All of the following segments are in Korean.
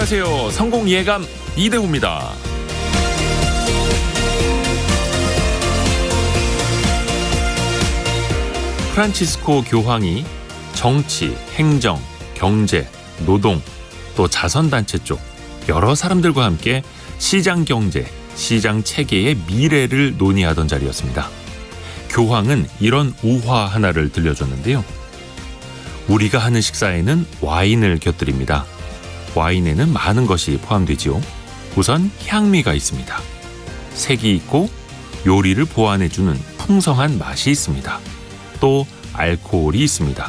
안녕하세요. 성공예감 이대호입니다. 프란치스코 교황이 정치, 행정, 경제, 노동, 또 자선단체 쪽 여러 사람들과 함께 시장경제, 시장체계의 미래를 논의하던 자리였습니다. 교황은 이런 우화 하나를 들려줬는데요. 우리가 하는 식사에는 와인을 곁들입니다. 와인에는 많은 것이 포함되지요. 우선 향미가 있습니다. 색이 있고 요리를 보완해주는 풍성한 맛이 있습니다. 또 알코올이 있습니다.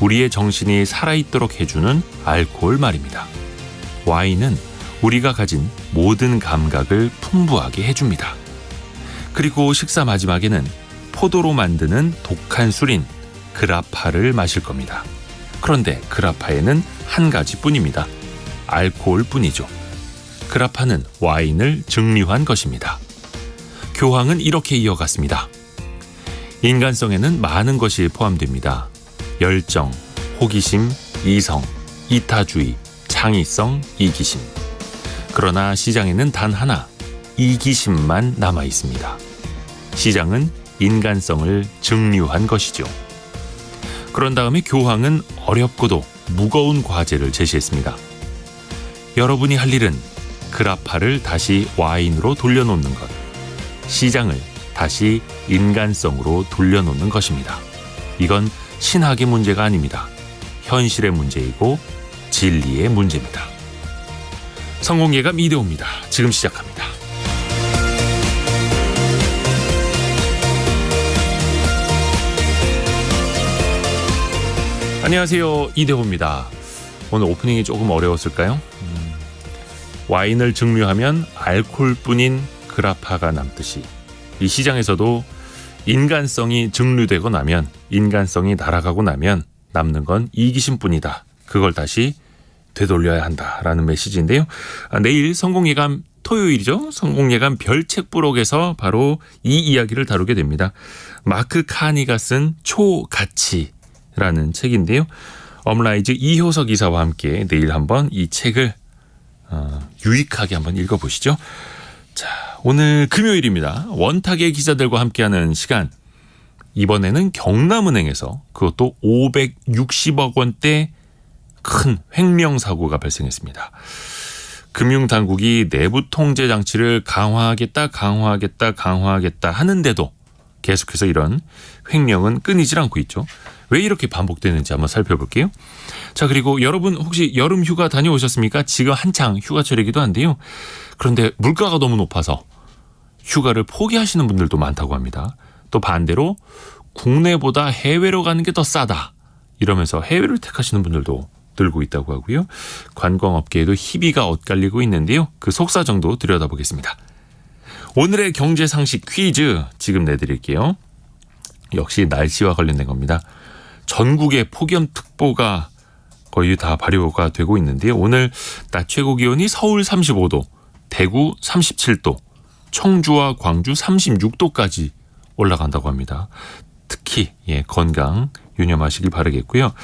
우리의 정신이 살아있도록 해주는 알코올 말입니다. 와인은 우리가 가진 모든 감각을 풍부하게 해줍니다. 그리고 식사 마지막에는 포도로 만드는 독한 술인 그라파를 마실 겁니다. 그런데 그라파에는 한 가지뿐입니다. 알코올뿐이죠. 그라파는 와인을 증류한 것입니다. 교황은 이렇게 이어갔습니다. 인간성에는 많은 것이 포함됩니다. 열정, 호기심, 이성, 이타주의, 창의성, 이기심. 그러나 시장에는 단 하나, 이기심만 남아 있습니다. 시장은 인간성을 증류한 것이죠. 그런 다음에 교황은 어렵고도 무거운 과제를 제시했습니다. 여러분이 할 일은 그라파를 다시 와인으로 돌려놓는 것, 시장을 다시 인간성으로 돌려놓는 것입니다. 이건 신학의 문제가 아닙니다. 현실의 문제이고 진리의 문제입니다. 성공예감 이대호입니다. 지금 시작합니다. 안녕하세요. 이대호입니다. 오늘 오프닝이 조금 어려웠을까요? 와인을 증류하면 알코올뿐인 그라파가 남듯이 이 시장에서도 인간성이 증류되고 나면, 인간성이 날아가고 나면 남는 건 이기심뿐이다. 그걸 다시 되돌려야 한다라는 메시지인데요. 내일 성공예감 토요일이죠. 성공예감 별책 부록에서 바로 이 이야기를 다루게 됩니다. 마크 카니가 쓴 초가치라는 책인데요. 엄라이즈 이효석 이사와 함께 내일 한번 이 책을 유익하게 한번 읽어보시죠. 자, 오늘 금요일입니다. 원탁의 기자들과 함께하는 시간. 이번에는 경남은행에서 그것도 560억 원대 큰 횡령 사고가 발생했습니다. 금융당국이 내부 통제 장치를 강화하겠다 하는데도 계속해서 이런 횡령은 끊이질 않고 있죠. 왜 이렇게 반복되는지 한번 살펴볼게요. 자, 그리고 여러분 혹시 여름 휴가 다녀오셨습니까? 지금 한창 휴가철이기도 한데요. 그런데 물가가 너무 높아서 휴가를 포기하시는 분들도 많다고 합니다. 또 반대로 국내보다 해외로 가는 게 더 싸다 이러면서 해외를 택하시는 분들도 늘고 있다고 하고요. 관광업계에도 희비가 엇갈리고 있는데요. 그 속사정도 들여다보겠습니다. 오늘의 경제상식 퀴즈 지금 내드릴게요. 역시 날씨와 관련된 겁니다. 전국에 폭염특보가 거의 다 발효가 되고 있는데요. 오늘 낮 최고 기온이 서울 35도, 대구 37도, 청주와 광주 36도까지 올라간다고 합니다. 특히 건강 유념하시길 바라겠고요.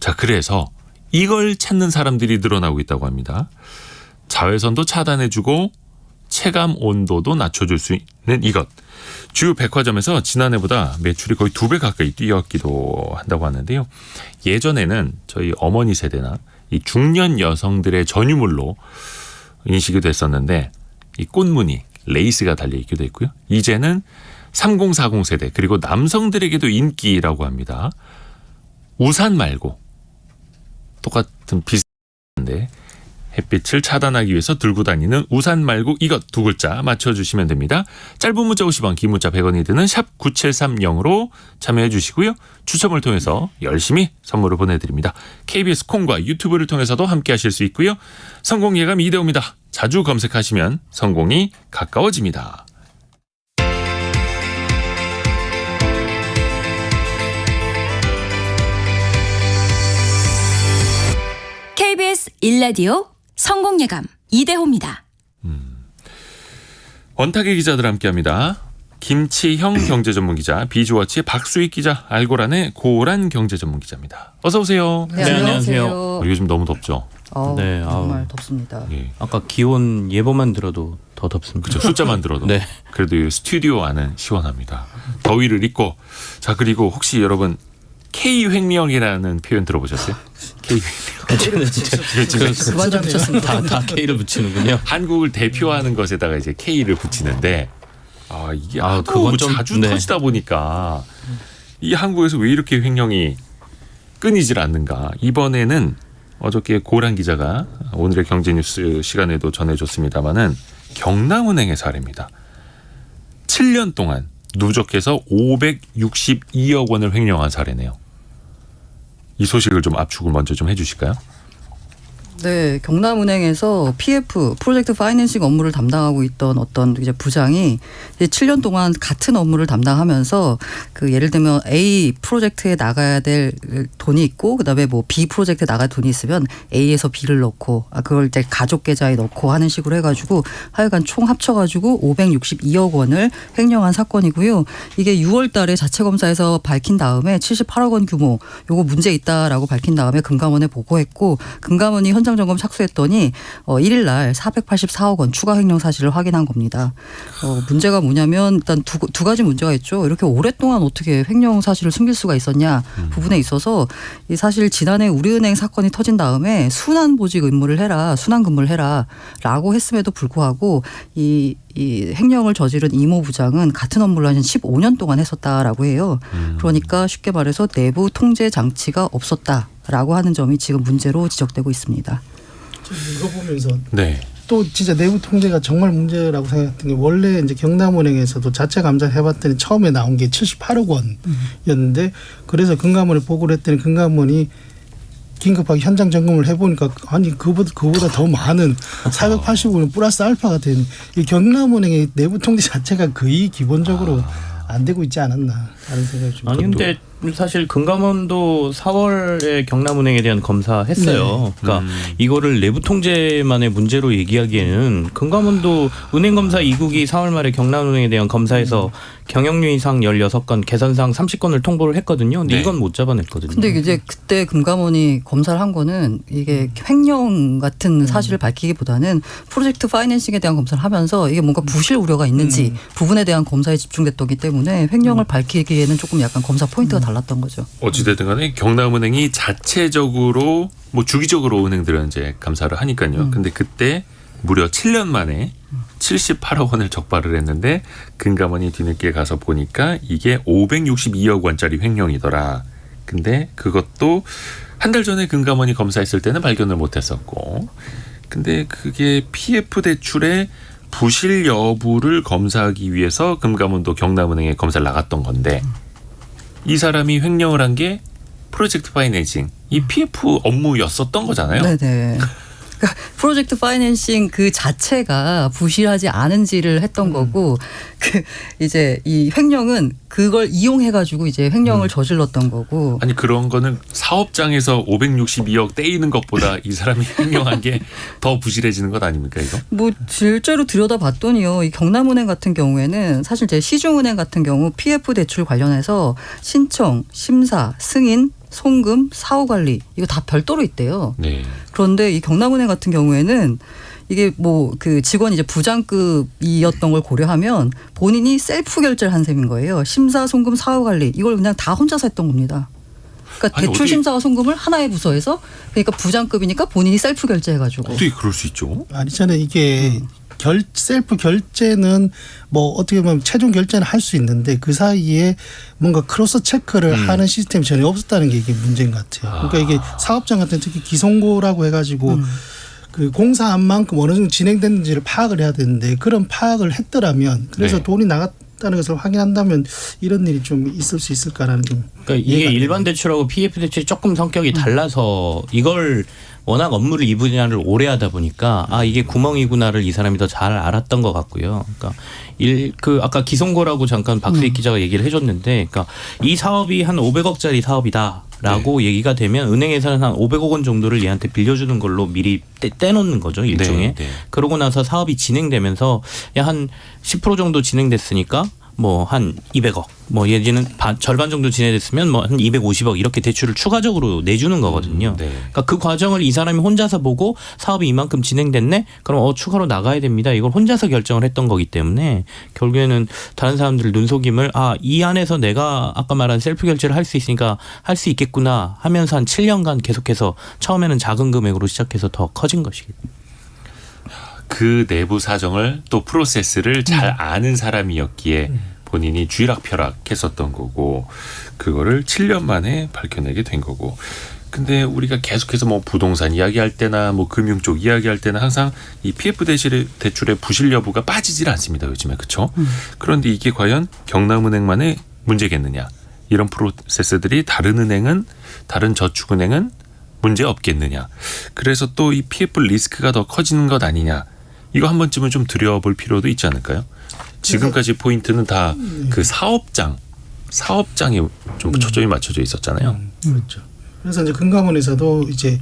자, 그래서 이걸 찾는 사람들이 늘어나고 있다고 합니다. 자외선도 차단해주고 체감 온도도 낮춰줄 수 있는 이것. 주요 백화점에서 지난해보다 매출이 거의 2배 가까이 뛰었기도 한다고 하는데요. 예전에는 저희 어머니 세대나 이 중년 여성들의 전유물로 인식이 됐었는데 이 꽃무늬, 레이스가 달려있기도 했고요. 이제는 3040 세대 그리고 남성들에게도 인기라고 합니다. 우산 말고 똑같은 비슷한데 햇빛을 차단하기 위해서 들고 다니는 우산 말고 이것 두 글자 맞춰주시면 됩니다. 짧은 문자 50원, 긴 문자 100원이 드는 샵 9730으로 참여해 주시고요. 추첨을 통해서 열심히 선물을 보내드립니다. KBS 콩과 유튜브를 통해서도 함께 하실 수 있고요. 성공예감 이대호입니다. 자주 검색하시면 성공이 가까워집니다. KBS 1라디오 성공예감 이대호입니다. 원탁의 기자들 함께합니다. 김치형 경제전문기자, 비주워치의 박수익 기자, 알고란의 고란 경제전문기자입니다. 어서 오세요. 네, 안녕하세요. 요즘 너무 덥죠? 네, 정말 덥습니다. 예. 아까 기온 예보만 들어도 더 덥습니다. 그렇죠. 숫자만 들어도. 네. 그래도 이 스튜디오 안은 시원합니다. 더위를 잊고. 자, 그리고 혹시 여러분 K횡령이라는 표현 들어보셨어요? 저는 진짜 그만 좀 붙였습니다. 다 K를 붙이는군요. 한국을 대표하는 것에다가 이제 K를 붙이는데 이게 하도 그건 좀, 자주 네. 터지다 보니까 이 한국에서 왜 이렇게 횡령이 끊이질 않는가. 이번에는 어저께 고란 기자가 오늘의 경제뉴스 시간에도 전해줬습니다마는 경남은행의 사례입니다. 7년 동안 누적해서 562억 원을 횡령한 사례네요. 이 소식을 좀 압축을 먼저 좀 해주실까요? 네, 경남은행에서 PF 프로젝트 파이낸싱 업무를 담당하고 있던 어떤 이제 부장이 이제 7년 동안 같은 업무를 담당하면서 그 예를 들면 A 프로젝트에 나가야 될 돈이 있고 그다음에 뭐 B 프로젝트에 나갈 돈이 있으면 A에서 B를 넣고 그걸 이제 가족 계좌에 넣고 하는 식으로 해가지고 하여간 총 합쳐가지고 562억 원을 횡령한 사건이고요. 이게 6월달에 자체 검사에서 밝힌 다음에 78억 원 규모 요거 문제 있다라고 밝힌 다음에 금감원에 보고했고 금감원이 현장 점검 착수했더니 1일 날 484억 원 추가 횡령 사실을 확인한 겁니다. 문제가 뭐냐면 일단 두 가지 문제가 있죠. 이렇게 오랫동안 어떻게 횡령 사실을 숨길 수가 있었냐 부분에 있어서 사실 지난해 우리은행 사건이 터진 다음에 순환 보직 의무를 해라, 순환 근무를 해라라고 했음에도 불구하고 이 횡령을 저지른 이모 부장은 같은 업무를 한 15년 동안 했었다라고 해요. 그러니까 쉽게 말해서 내부 통제 장치가 없었다라고 하는 점이 지금 문제로 지적되고 있습니다. 이거 보면서 네. 또 진짜 내부 통제가 정말 문제라고 생각했던 게 원래 이제 경남은행에서도 자체 감사를 해봤더니 처음에 나온 게 78억 원이었는데 그래서 금감원에 보고를 했더니 금감원이 긴급하게 현장 점검을 해보니까 아니 그보다 더 많은 480억 원 플러스 알파가 된 이 경남은행의 내부 통제 자체가 거의 기본적으로 안 되고 있지 않았나 하는 생각이 좀 아니 근데 사실 금감원도 4월에 경남은행에 대한 검사했어요. 네. 그러니까 이거를 내부 통제만의 문제로 얘기하기에는 금감원도 은행 검사 2국이 4월 말에 경남은행에 대한 검사에서 경영유의상 16건, 개선상 30건을 통보를 했거든요. 근데 네. 이건 못 잡아냈거든요. 근데 이제 그때 금감원이 검사를 한 거는 이게 횡령 같은 사실을 밝히기보다는 프로젝트 파이낸싱에 대한 검사를 하면서 이게 뭔가 부실 우려가 있는지 부분에 대한 검사에 집중됐기 때문에 횡령을 밝히기에는 조금 약간 검사 포인트가 달랐던 거죠. 어찌됐든 간에 경남은행이 자체적으로 뭐 주기적으로 은행들은 이제 감사를 하니까요. 근데 그때 무려 7년 만에 78억 원을 적발을 했는데 금감원이 뒤늦게 가서 보니까 이게 562억 원짜리 횡령이더라. 근데 그것도 한 달 전에 금감원이 검사했을 때는 발견을 못했었고 근데 그게 PF 대출의 부실 여부를 검사하기 위해서 금감원도 경남은행에 검사를 나갔던 건데 이 사람이 횡령을 한 게 프로젝트 파이낸싱 이 PF 업무였었던 거잖아요. 네네. 그러니까 프로젝트 파이낸싱 그 자체가 부실하지 않은지를 했던 거고 그 이제 이 횡령은 그걸 이용해가지고 이제 횡령을 저질렀던 거고. 아니 그런 거는 사업장에서 562억 떼이는 것보다 이 사람이 횡령한 게 더 부실해지는 것 아닙니까 이거? 뭐 실제로 들여다봤더니요. 이 경남은행 같은 경우에는 사실 제 시중은행 같은 경우 PF 대출 관련해서 신청, 심사, 승인, 송금, 사후 관리 이거 다 별도로 있대요. 네. 그런데 이 경남은행 같은 경우에는 이게 뭐 그 직원이 이제 부장급이었던 걸 고려하면 본인이 셀프 결제를 한 셈인 거예요. 심사, 송금, 사후 관리 이걸 그냥 다 혼자서 했던 겁니다. 그러니까 아니, 대출 심사와 송금을 하나의 부서에서 그러니까 부장급이니까 본인이 셀프 결제해가지고. 어떻게 그럴 수 있죠? 아니잖아요. 이게 셀프 결제는 뭐 어떻게 보면 최종 결제는 할 수 있는데 그 사이에 뭔가 크로스 체크를 하는 시스템이 전혀 없었다는 게 이게 문제인 것 같아요. 그러니까 이게 사업장 같은 특히 기송고라고 해가지고 그 공사한 만큼 어느 정도 진행됐는지를 파악을 해야 되는데 그런 파악을 했더라면 그래서 네. 돈이 나갔다는 것을 확인한다면 이런 일이 좀 있을 수 있을까라는 좀. 그러니까 이게 일반 대출하고 PF 대출이 조금 성격이 달라서 이걸 워낙 업무를 이 분야를 오래 하다 보니까 이게 구멍이구나를 이 사람이 더 잘 알았던 것 같고요. 그러니까 아까 기송고라고 잠깐 박수익 기자가 얘기를 해줬는데, 그러니까 이 사업이 한 500억짜리 사업이다라고 얘기가 되면 은행에서는 한 500억 원 정도를 얘한테 빌려주는 걸로 미리 떼놓는 거죠 일종의. 네. 그러고 나서 사업이 진행되면서 한 10% 정도 진행됐으니까 뭐 한 200억, 뭐 예전에는 절반 정도 진행됐으면 뭐 한 250억 이렇게 대출을 추가적으로 내주는 거거든요. 네. 그러니까 그 과정을 이 사람이 혼자서 보고 사업이 이만큼 진행됐네? 그럼 추가로 나가야 됩니다. 이걸 혼자서 결정을 했던 거기 때문에 결국에는 다른 사람들 눈속임을 이 안에서 내가 아까 말한 셀프 결제를 할 수 있으니까 할 수 있겠구나 하면서 한 7년간 계속해서 처음에는 작은 금액으로 시작해서 더 커진 것이겠죠. 그 내부 사정을 또 프로세스를 잘 아는 사람이었기에 본인이 쥐락펴락했었던 거고 그거를 7년 만에 밝혀내게 된 거고. 근데 우리가 계속해서 뭐 부동산 이야기할 때나 뭐 금융 쪽 이야기할 때는 항상 이 PF 대출의 부실 여부가 빠지질 않습니다. 요즘에. 그렇죠? 그런데 이게 과연 경남은행만의 문제겠느냐. 이런 프로세스들이 다른 은행은 다른 저축은행은 문제 없겠느냐. 그래서 또 이 PF 리스크가 더 커지는 것 아니냐. 이거 한 번쯤은 좀 들여볼 필요도 있지 않을까요? 지금까지 포인트는 다 그 사업장에 좀 초점이 맞춰져 있었잖아요. 그렇죠. 그래서 이제 금감원에서도 이제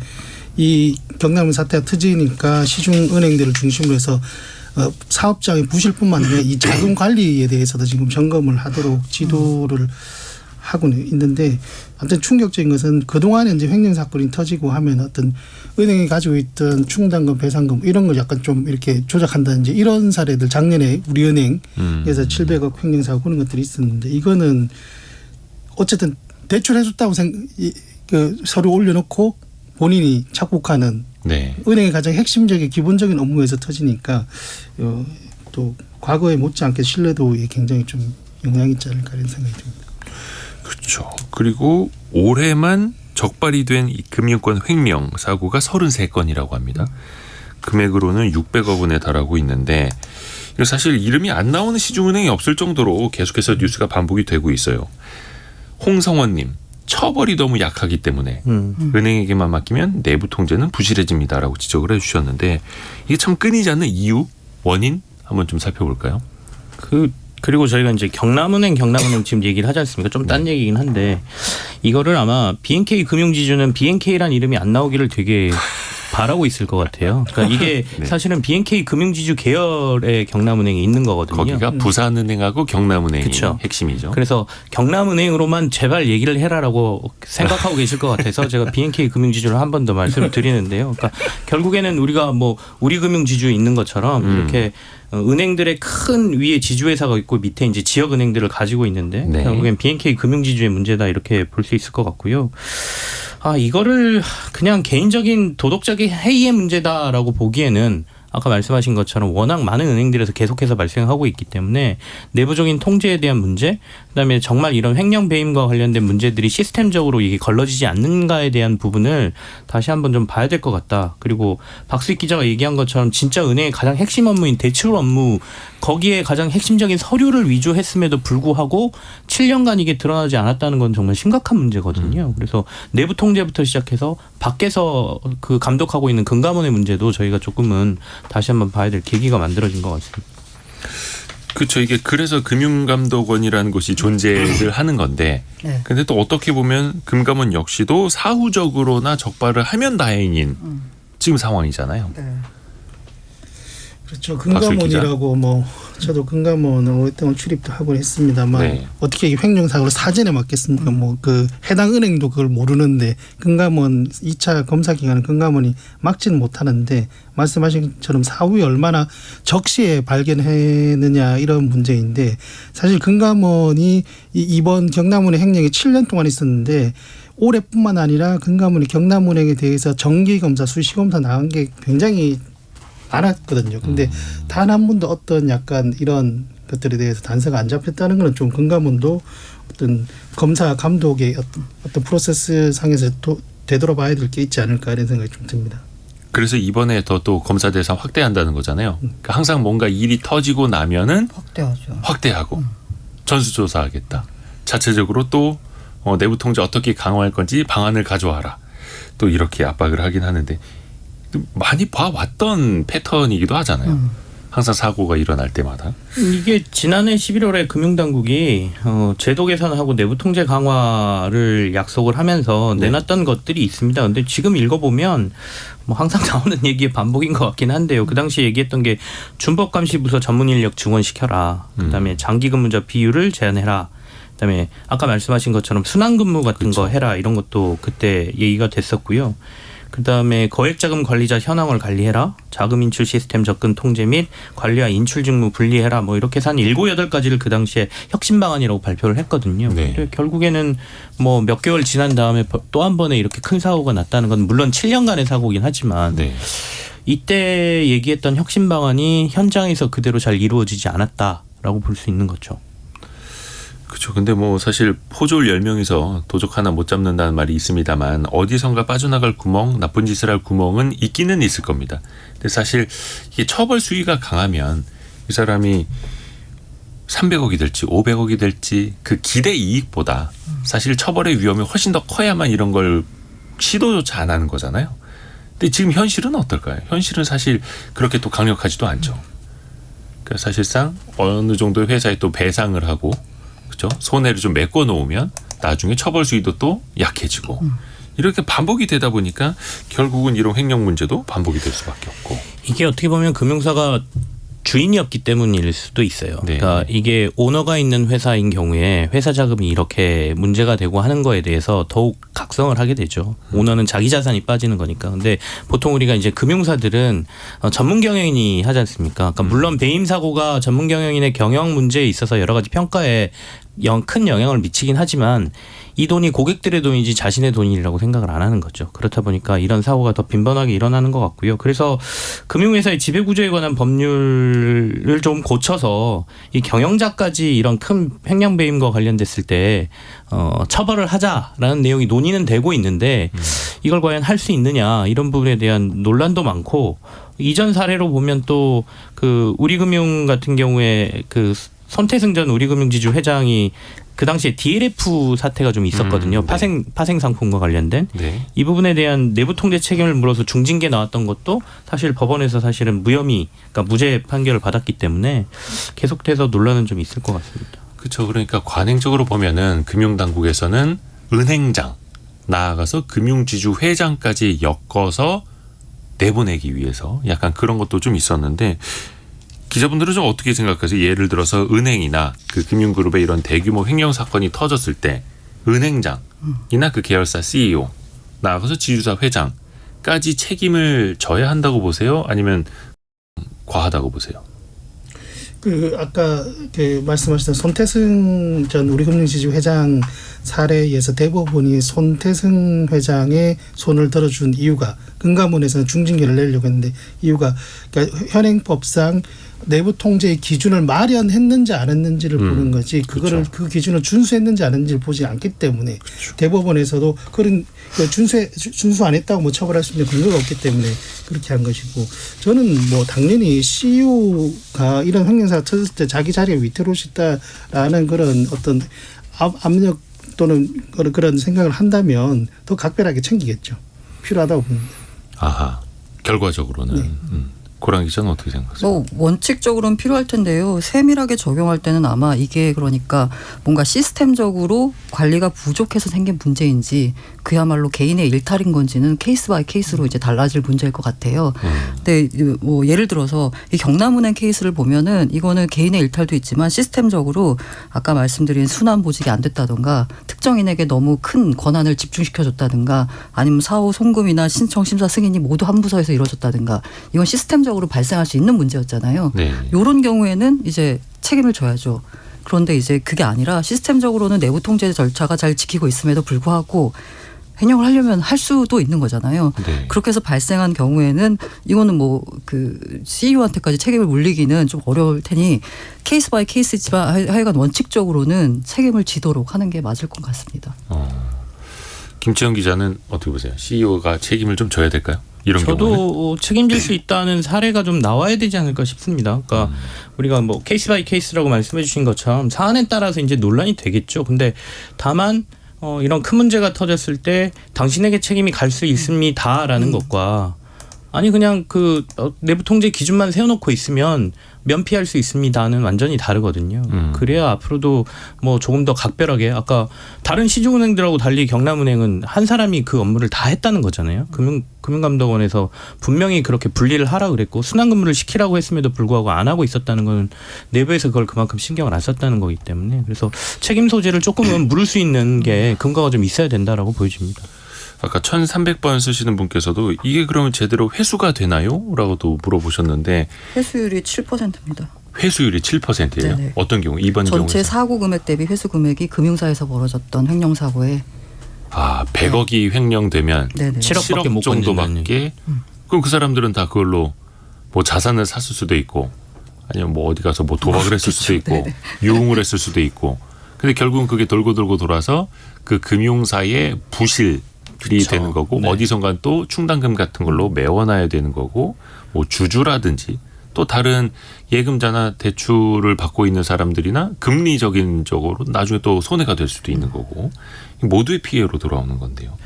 이 경남은 사태가 터지니까 시중 은행들을 중심으로 해서 사업장의 부실뿐만 아니라 이 자금 관리에 대해서도 지금 점검을 하도록 지도를 하고는 있는데 아무튼 충격적인 것은 그동안에 이제 횡령 사건이 터지고 하면 어떤 은행이 가지고 있던 충당금, 배상금 이런 걸 약간 좀 이렇게 조작한다든지 이런 사례들 작년에 우리 은행에서 700억 횡령 사고 그런 것들이 있었는데 이거는 어쨌든 대출해줬다고 서류 올려놓고 본인이 착복하는 네. 은행의 가장 핵심적인 기본적인 업무에서 터지니까 또 과거에 못지않게 신뢰도에 굉장히 좀 영향이 있지 않을까 이런 생각이 듭니다. 그렇죠. 그리고 올해만 적발이 된 이 금융권 횡령 사고가 33건이라고 합니다. 금액으로는 600억 원에 달하고 있는데 이거 사실 이름이 안 나오는 시중은행이 없을 정도로 계속해서 뉴스가 반복이 되고 있어요. 홍성원님. 처벌이 너무 약하기 때문에 은행에게만 맡기면 내부 통제는 부실해집니다라고 지적을 해주셨는데 이게 참 끊이지 않는 이유, 원인 한번 좀 살펴볼까요? 그리고 저희가 이제 경남은행 지금 얘기를 하지 않습니까? 좀 딴 얘기긴 한데 이거를 아마 BNK 금융지주는 BNK란 이름이 안 나오기를 되게 바라고 있을 것 같아요. 그러니까 이게 네. 사실은 BNK 금융지주 계열의 경남은행이 있는 거거든요. 거기가 부산은행하고 경남은행이 그쵸. 핵심이죠. 그래서 경남은행으로만 제발 얘기를 해라라고 생각하고 계실 것 같아서 제가 BNK 금융지주를 한 번 더 말씀을 드리는데요. 그러니까 결국에는 우리가 뭐 우리 금융지주에 있는 것처럼 이렇게 은행들의 큰 위에 지주회사가 있고 밑에 이제 지역 은행들을 가지고 있는데 네. 결국엔 BNK 금융지주의 문제다 이렇게 볼 수 있을 것 같고요. 이거를 그냥 개인적인 도덕적인 해이의 문제다라고 보기에는 아까 말씀하신 것처럼 워낙 많은 은행들에서 계속해서 발생하고 있기 때문에 내부적인 통제에 대한 문제, 그다음에 정말 이런 횡령 배임과 관련된 문제들이 시스템적으로 이게 걸러지지 않는가에 대한 부분을 다시 한번 좀 봐야 될 것 같다. 그리고 박수익 기자가 얘기한 것처럼 진짜 은행의 가장 핵심 업무인 대출 업무 거기에 가장 핵심적인 서류를 위조했음에도 불구하고 7년간 이게 드러나지 않았다는 건 정말 심각한 문제거든요. 그래서 내부 통제부터 시작해서 밖에서 그 감독하고 있는 금감원의 문제도 저희가 조금은 다시 한번 봐야 될 계기가 만들어진 것 같습니다. 그렇죠. 이게 그래서 금융감독원이라는 곳이 존재를 하는 건데 네. 근데 또 어떻게 보면 금감원 역시도 사후적으로나 적발을 하면 다행인 지금 상황이잖아요. 네. 그렇죠. 금감원이라고 뭐 저도 금감원을 오랫동안 출입도 하고 했습니다만 네. 어떻게 횡령 사고를 사전에 맡겠습니까? 뭐 그 해당 은행도 그걸 모르는데 금감원 2차 검사 기간은 금감원이 막지는 못하는데 말씀하신 것처럼 사후에 얼마나 적시에 발견했느냐 이런 문제인데 사실 금감원이 이번 경남은행 횡령이 7년 동안 있었는데 올해뿐만 아니라 금감원이 경남은행에 대해서 정기검사, 수시검사 나간 게 굉장히 많았거든요. 근데 단 한 번도 어떤 약간 이런 것들에 대해서 단서가 안 잡혔다는 건 좀 금감원도 어떤 검사 감독의 어떤 프로세스 상에서 되돌아봐야 될 게 있지 않을까 이런 생각이 좀 듭니다. 그래서 이번에 더 또 검사 대상 확대한다는 거잖아요. 그러니까 항상 뭔가 일이 터지고 나면은 확대하고 전수조사하겠다. 자체적으로 또 내부 통제 어떻게 강화할 건지 방안을 가져와라. 또 이렇게 압박을 하긴 하는데 많이 봐왔던 패턴이기도 하잖아요. 항상 사고가 일어날 때마다. 이게 지난해 11월에 금융당국이 제도 개선하고 내부 통제 강화를 약속을 하면서 네. 내놨던 것들이 있습니다. 근데 지금 읽어보면 뭐 항상 나오는 얘기의 반복인 것 같긴 한데요. 그 당시 얘기했던 게 준법감시부서 전문 인력 증원시켜라. 그다음에 장기근무자 비율을 제한해라. 그다음에 아까 말씀하신 것처럼 순환근무 같은 거 해라. 이런 것도 그때 얘기가 됐었고요. 그다음에 거액자금 관리자 현황을 관리해라. 자금 인출 시스템 접근 통제 및 관리와 인출 직무 분리해라. 뭐 이렇게 해서 한 7, 8가지를 그 당시에 혁신 방안이라고 발표를 했거든요. 네. 근데 결국에는 뭐 몇 개월 지난 다음에 또 한 번에 이렇게 큰 사고가 났다는 건 물론 7년간의 사고긴 하지만 네. 이때 얘기했던 혁신 방안이 현장에서 그대로 잘 이루어지지 않았다라고 볼 수 있는 거죠. 그렇죠. 근데 뭐 사실 포졸 10명에서 도적 하나 못 잡는다는 말이 있습니다만 어디선가 빠져나갈 구멍, 나쁜 짓을 할 구멍은 있기는 있을 겁니다. 근데 사실 이게 처벌 수위가 강하면 이 사람이 300억이 될지 500억이 될지 그 기대 이익보다 사실 처벌의 위험이 훨씬 더 커야만 이런 걸 시도조차 안 하는 거잖아요. 근데 지금 현실은 어떨까요? 현실은 사실 그렇게 또 강력하지도 않죠. 그러니까 사실상 어느 정도 회사에 또 배상을 하고 그렇죠? 손해를 좀 메꿔 놓으면 나중에 처벌 수위도 또 약해지고 이렇게 반복이 되다 보니까 결국은 이런 횡령 문제도 반복이 될 수밖에 없고. 이게 어떻게 보면 금융사가 주인이었기 때문일 수도 있어요. 네. 그러니까 이게 오너가 있는 회사인 경우에 회사 자금이 이렇게 문제가 되고 하는 거에 대해서 더욱 각성을 하게 되죠. 오너는 자기 자산이 빠지는 거니까. 근데 보통 우리가 이제 금융사들은 전문 경영인이 하지 않습니까? 그러니까 물론 배임 사고가 전문 경영인의 경영 문제에 있어서 여러 가지 평가에 큰 영향을 미치긴 하지만 이 돈이 고객들의 돈이지 자신의 돈이라고 생각을 안 하는 거죠. 그렇다 보니까 이런 사고가 더 빈번하게 일어나는 것 같고요. 그래서 금융회사의 지배구조에 관한 법률을 좀 고쳐서 이 경영자까지 이런 큰 횡령 배임과 관련됐을 때 처벌을 하자라는 내용이 논의는 되고 있는데 이걸 과연 할 수 있느냐 이런 부분에 대한 논란도 많고 이전 사례로 보면 또 그 우리금융 같은 경우에 그 손태승 전 우리금융지주 회장이 그 당시에 DLF 사태가 좀 있었거든요. 네. 파생 상품과 관련된 네. 이 부분에 대한 내부 통제 책임을 물어서 중징계 나왔던 것도 사실 법원에서 사실은 무혐의, 그러니까 무죄 판결을 받았기 때문에 계속해서 논란은 좀 있을 것 같습니다. 그렇죠. 그러니까 관행적으로 보면은 금융당국에서는 은행장 나아가서 금융지주 회장까지 엮어서 내보내기 위해서 약간 그런 것도 좀 있었는데 기자분들은 좀 어떻게 생각하세요? 예를 들어서 은행이나 그 금융그룹의 이런 대규모 횡령 사건이 터졌을 때 은행장이나 그 계열사 CEO 나아가서 지주사 회장까지 책임을 져야 한다고 보세요? 아니면 과하다고 보세요? 그 아까 그 말씀하셨던 손태승 전 우리금융지주 회장 사례에서 대법원이 손태승 회장의 손을 들어준 이유가 금감원에서는 중징계를 내려고 했는데 이유가 그러니까 현행법상 내부 통제의 기준을 마련했는지 안 했는지를 보는 거지 그거를 그렇죠. 그 기준을 준수했는지 안 했는지를 보지 않기 때문에 대법원에서도 그런 준수 안 했다고 뭐 처벌할 수 있는 근거가 없기 때문에 그렇게 한 것이고 저는 뭐 당연히 CEO가 이런 횡령사가 터졌을 때 자기 자리에 위태로우시다라는 그런 어떤 압력 또는 그런 생각을 한다면 더 각별하게 챙기겠죠. 필요하다고 봅니다. 아하. 결과적으로는. 네. 고란 기자는 어떻게 생각하세요? 뭐 원칙적으로는 필요할 텐데요. 세밀하게 적용할 때는 아마 이게 그러니까 뭔가 시스템적으로 관리가 부족해서 생긴 문제인지 그야말로 개인의 일탈인 건지는 케이스 바이 케이스로 이제 달라질 문제일 것 같아요. 근데 뭐 예를 들어서 이 경남은행 케이스를 보면은 이거는 개인의 일탈도 있지만 시스템적으로 아까 말씀드린 순환 보직이 안 됐다던가 특정인에게 너무 큰 권한을 집중시켜줬다든가 아니면 사후 송금이나 신청 심사 승인이 모두 한 부서에서 이루어졌다든가 이건 시스템적으로 발생할 수 있는 문제였잖아요. 네. 이런 경우에는 이제 책임을 져야죠. 그런데 이제 그게 아니라 시스템적으로는 내부 통제 절차가 잘 지키고 있음에도 불구하고 횡령을 하려면 할 수도 있는 거잖아요. 네. 그렇게 해서 발생한 경우에는 이거는 뭐 그 CEO한테까지 책임을 물리기는 좀 어려울 테니 케이스 바이 케이스지만 하여간 원칙적으로는 책임을 지도록 하는 게 맞을 것 같습니다. 김채영 기자는 어떻게 보세요? CEO가 책임을 좀 져야 될까요? 이런 경우는? 저도 책임질 수 있다는 사례가 좀 나와야 되지 않을까 싶습니다. 그러니까 우리가 뭐 케이스 바이 케이스라고 말씀해 주신 것처럼 사안에 따라서 이제 논란이 되겠죠. 근데 다만 이런 큰 문제가 터졌을 때 당신에게 책임이 갈 수 있습니다라는 것과 아니 그냥 그 내부 통제 기준만 세워놓고 있으면 면피할 수 있습니다는 완전히 다르거든요. 그래야 앞으로도 뭐 조금 더 각별하게 아까 다른 시중은행들하고 달리 경남은행은 한 사람이 그 업무를 다 했다는 거잖아요. 금융감독원에서 분명히 그렇게 분리를 하라 그랬고 순환근무를 시키라고 했음에도 불구하고 안 하고 있었다는 건 내부에서 그걸 그만큼 신경을 안 썼다는 거기 때문에 그래서 책임 소재를 조금은 물을 수 있는 게 근거가 좀 있어야 된다라고 보여집니다. 아까 1300번 쓰시는 분께서도 이게 그러면 제대로 회수가 되나요? 라고도 물어보셨는데 회수율이 7%입니다. 회수율이 7%예요. 네네. 어떤 경우? 이번 전체 경우에서. 사고 금액 대비 회수 금액이 금융사에서 벌어졌던 횡령 사고에 100억이 횡령되면 네네. 7억밖에 못 7억 정도밖에. 그럼 그 사람들은 다 그걸로 뭐 자산을 샀을 수도 있고 아니면 뭐 어디 가서 뭐 도박을 했을 수도 있고 네네. 유흥을 했을 수도 있고. 근데 결국은 그게 돌고 돌아서 그 금융사의 부실이 그렇죠. 되는 거고 네. 어디선가 또 충당금 같은 걸로 메워놔야 되는 거고 뭐 주주라든지 또 다른 예금자나 대출을 받고 있는 사람들이나 금리적인 쪽으로 나중에 또 손해가 될 수도 있는 거고 모두의 피해로 돌아오는 건데요.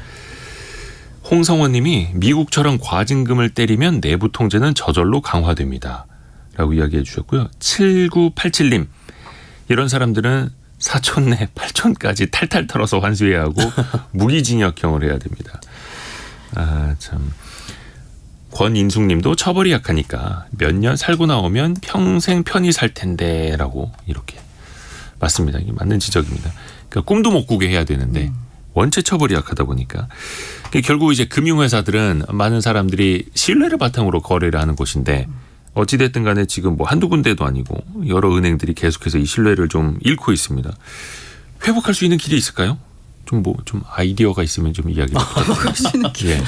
홍성원 님이 미국처럼 과징금을 때리면 내부 통제는 저절로 강화됩니다. 라고 이야기해 주셨고요. 7987님 이런 사람들은 사촌내 8촌까지 탈탈 털어서 환수해야 하고 무기징역형을 해야 됩니다. 참. 권인숙님도 처벌이 약하니까 몇 년 살고 나오면 평생 편히 살 텐데라고 이렇게 맞습니다. 이게 맞는 지적입니다. 그러니까 꿈도 못 꾸게 해야 되는데 원체 처벌이 약하다 보니까 결국 이제 금융회사들은 많은 사람들이 신뢰를 바탕으로 거래를 하는 곳인데 어찌됐든 간에 지금 뭐 한두 군데도 아니고 여러 은행들이 계속해서 이 신뢰를 좀 잃고 있습니다. 회복할 수 있는 길이 있을까요? 좀 아이디어가 있으면 좀 이야기를 부탁드립니다. 예.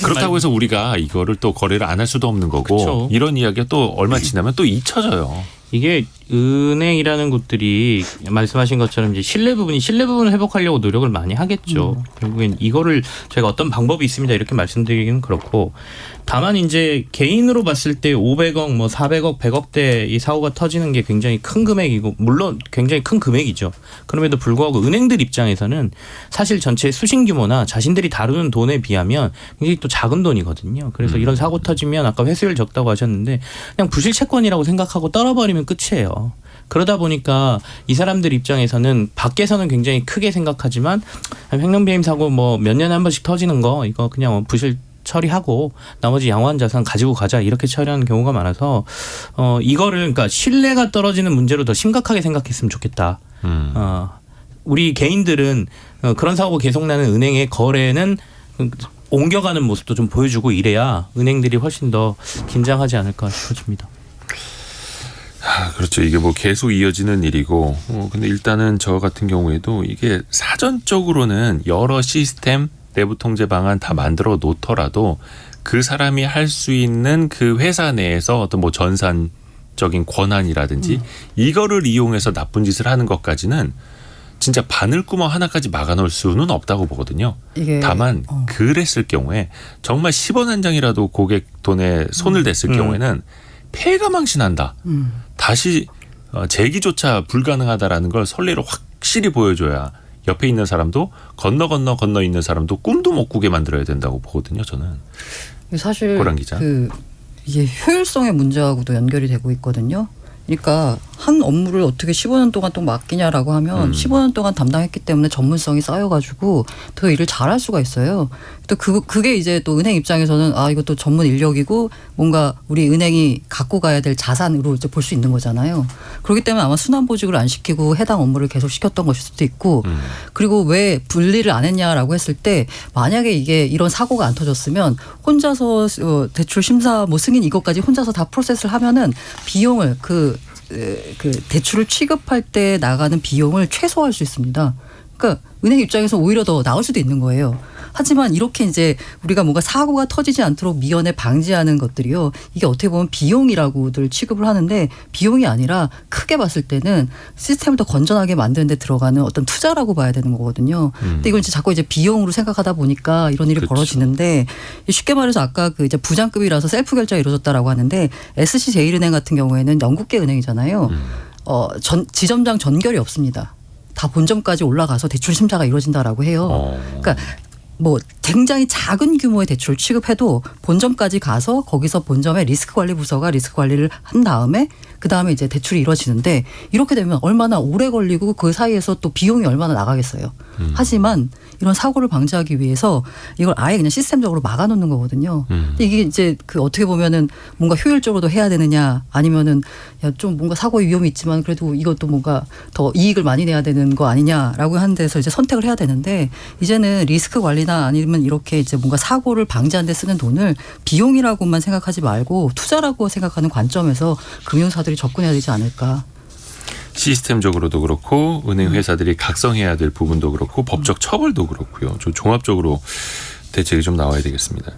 그렇다고 해서 우리가 이거를 또 거래를 안 할 수도 없는 거고 그쵸. 이런 이야기가 또 얼마 지나면 또 잊혀져요. 이게 은행이라는 곳들이 말씀하신 것처럼 이제 신뢰 부분을 회복하려고 노력을 많이 하겠죠. 결국엔 이거를 저희가 어떤 방법이 있습니다 이렇게 말씀드리기는 그렇고 다만 이제 개인으로 봤을 때 500억, 뭐 400억, 100억대 이 사고가 터지는 게 굉장히 큰 금액이고 물론 굉장히 큰 금액이죠. 그럼에도 불구하고 은행들 입장에서는 사실 전체 수신 규모나 자신들이 다루는 돈에 비하면 굉장히 또 작은 돈이거든요. 그래서 이런 사고 터지면 아까 회수율 적다고 하셨는데 그냥 부실 채권이라고 생각하고 떨어버리면 끝이에요. 그러다 보니까 이 사람들 입장에서는 밖에서는 굉장히 크게 생각하지만 횡령배임 사고 뭐 몇 년에 한 번씩 터지는 거 이거 그냥 부실 처리하고 나머지 양호한 자산 가지고 가자 이렇게 처리하는 경우가 많아서 이거를 그러니까 신뢰가 떨어지는 문제로 더 심각하게 생각했으면 좋겠다. 우리 개인들은 그런 사고 계속 나는 은행의 거래는 옮겨가는 모습도 좀 보여주고 이래야 은행들이 훨씬 더 긴장하지 않을까 싶어집니다. 그렇죠. 이게 뭐 계속 이어지는 일이고 근데 일단은 저 같은 경우에도 이게 사전적으로는 여러 시스템 내부 통제 방안 다 만들어 놓더라도 그 사람이 할 수 있는 그 회사 내에서 어떤 뭐 전산적인 권한이라든지 이거를 이용해서 나쁜 짓을 하는 것까지는 진짜 바늘구멍 하나까지 막아놓을 수는 없다고 보거든요. 이게 다만 그랬을 경우에 정말 10원 한 장이라도 고객 돈에 손을 댔을 경우에는 폐가 망신한다. 다시 재기조차 불가능하다라는 걸 선례로 확실히 보여줘야 옆에 있는 사람도 건너 있는 사람도 꿈도 못 꾸게 만들어야 된다고 보거든요. 저는. 사실 고란 기자. 이게 효율성의 문제하고도 연결이 되고 있거든요. 그러니까 한 업무를 어떻게 15년 동안 또 맡기냐라고 하면 15년 동안 담당했기 때문에 전문성이 쌓여가지고 더 일을 잘할 수가 있어요. 또 그게 이제 또 은행 입장에서는 이것도 전문 인력이고 뭔가 우리 은행이 갖고 가야 될 자산으로 이제 볼 수 있는 거잖아요. 그렇기 때문에 아마 순환보직을 안 시키고 해당 업무를 계속 시켰던 것일 수도 있고 그리고 왜 분리를 안 했냐라고 했을 때 만약에 이게 이런 사고가 안 터졌으면 혼자서 대출 심사 뭐 승인 이것까지 혼자서 다 프로세스를 하면은 비용을 그 대출을 취급할 때 나가는 비용을 최소화할 수 있습니다. 그러니까 은행 입장에서 오히려 더 나을 수도 있는 거예요. 하지만 이렇게 이제 우리가 뭔가 사고가 터지지 않도록 미연에 방지하는 것들이요. 이게 어떻게 보면 비용이라고들 취급을 하는데 비용이 아니라 크게 봤을 때는 시스템을 더 건전하게 만드는 데 들어가는 어떤 투자라고 봐야 되는 거거든요. 근데 이걸 이제 자꾸 이제 비용으로 생각하다 보니까 이런 일이 그렇죠. 벌어지는데 쉽게 말해서 아까 그 이제 부장급이라서 셀프 결제가 이루어졌다라고 하는데 SC제일은행 같은 경우에는 영국계 은행이잖아요. 지점장 전결이 없습니다. 다 본점까지 올라가서 대출 심사가 이루어진다라고 해요. 그러니까 뭐 굉장히 작은 규모의 대출을 취급해도 본점까지 가서 거기서 본점의 리스크 관리 부서가 리스크 관리를 한 다음에 그다음에 이제 대출이 이루어지는데 이렇게 되면 얼마나 오래 걸리고 그 사이에서 또 비용이 얼마나 나가겠어요. 하지만 이런 사고를 방지하기 위해서 이걸 아예 그냥 시스템적으로 막아놓는 거거든요. 근데 이게 이제 그 어떻게 보면은 뭔가 효율적으로도 해야 되느냐 아니면은 야 좀 뭔가 사고의 위험이 있지만 그래도 이것도 뭔가 더 이익을 많이 내야 되는 거 아니냐라고 하는 데서 이제 선택을 해야 되는데 이제는 리스크 관리나 아니면 이렇게 이제 뭔가 사고를 방지하는 데 쓰는 돈을 비용이라고만 생각하지 말고 투자라고 생각하는 관점에서 금융사들이 접근해야 되지 않을까. 시스템적으로도 그렇고 은행 회사들이 각성해야 될 부분도 그렇고 법적 처벌도 그렇고요. 좀 종합적으로 대책이 좀 나와야 되겠습니다.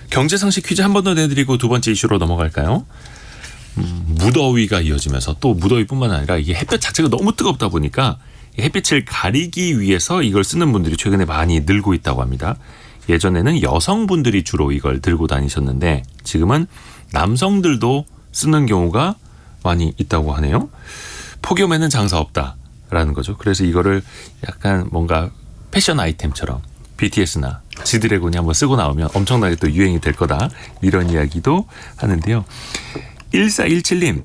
경제상식 퀴즈 한 번 더 내드리고 두 번째 이슈로 넘어갈까요? 무더위가 이어지면서 또 무더위뿐만 아니라 이게 햇볕 자체가 너무 뜨겁다 보니까 햇빛을 가리기 위해서 이걸 쓰는 분들이 최근에 많이 늘고 있다고 합니다. 예전에는 여성분들이 주로 이걸 들고 다니셨는데 지금은 남성들도 쓰는 경우가 많이 있다고 하네요. 폭염에는 장사 없다라는 거죠. 그래서 이거를 약간 뭔가 패션 아이템처럼 BTS나 지드래곤이 한번 쓰고 나오면 엄청나게 또 유행이 될 거다. 이런 이야기도 하는데요. 1417님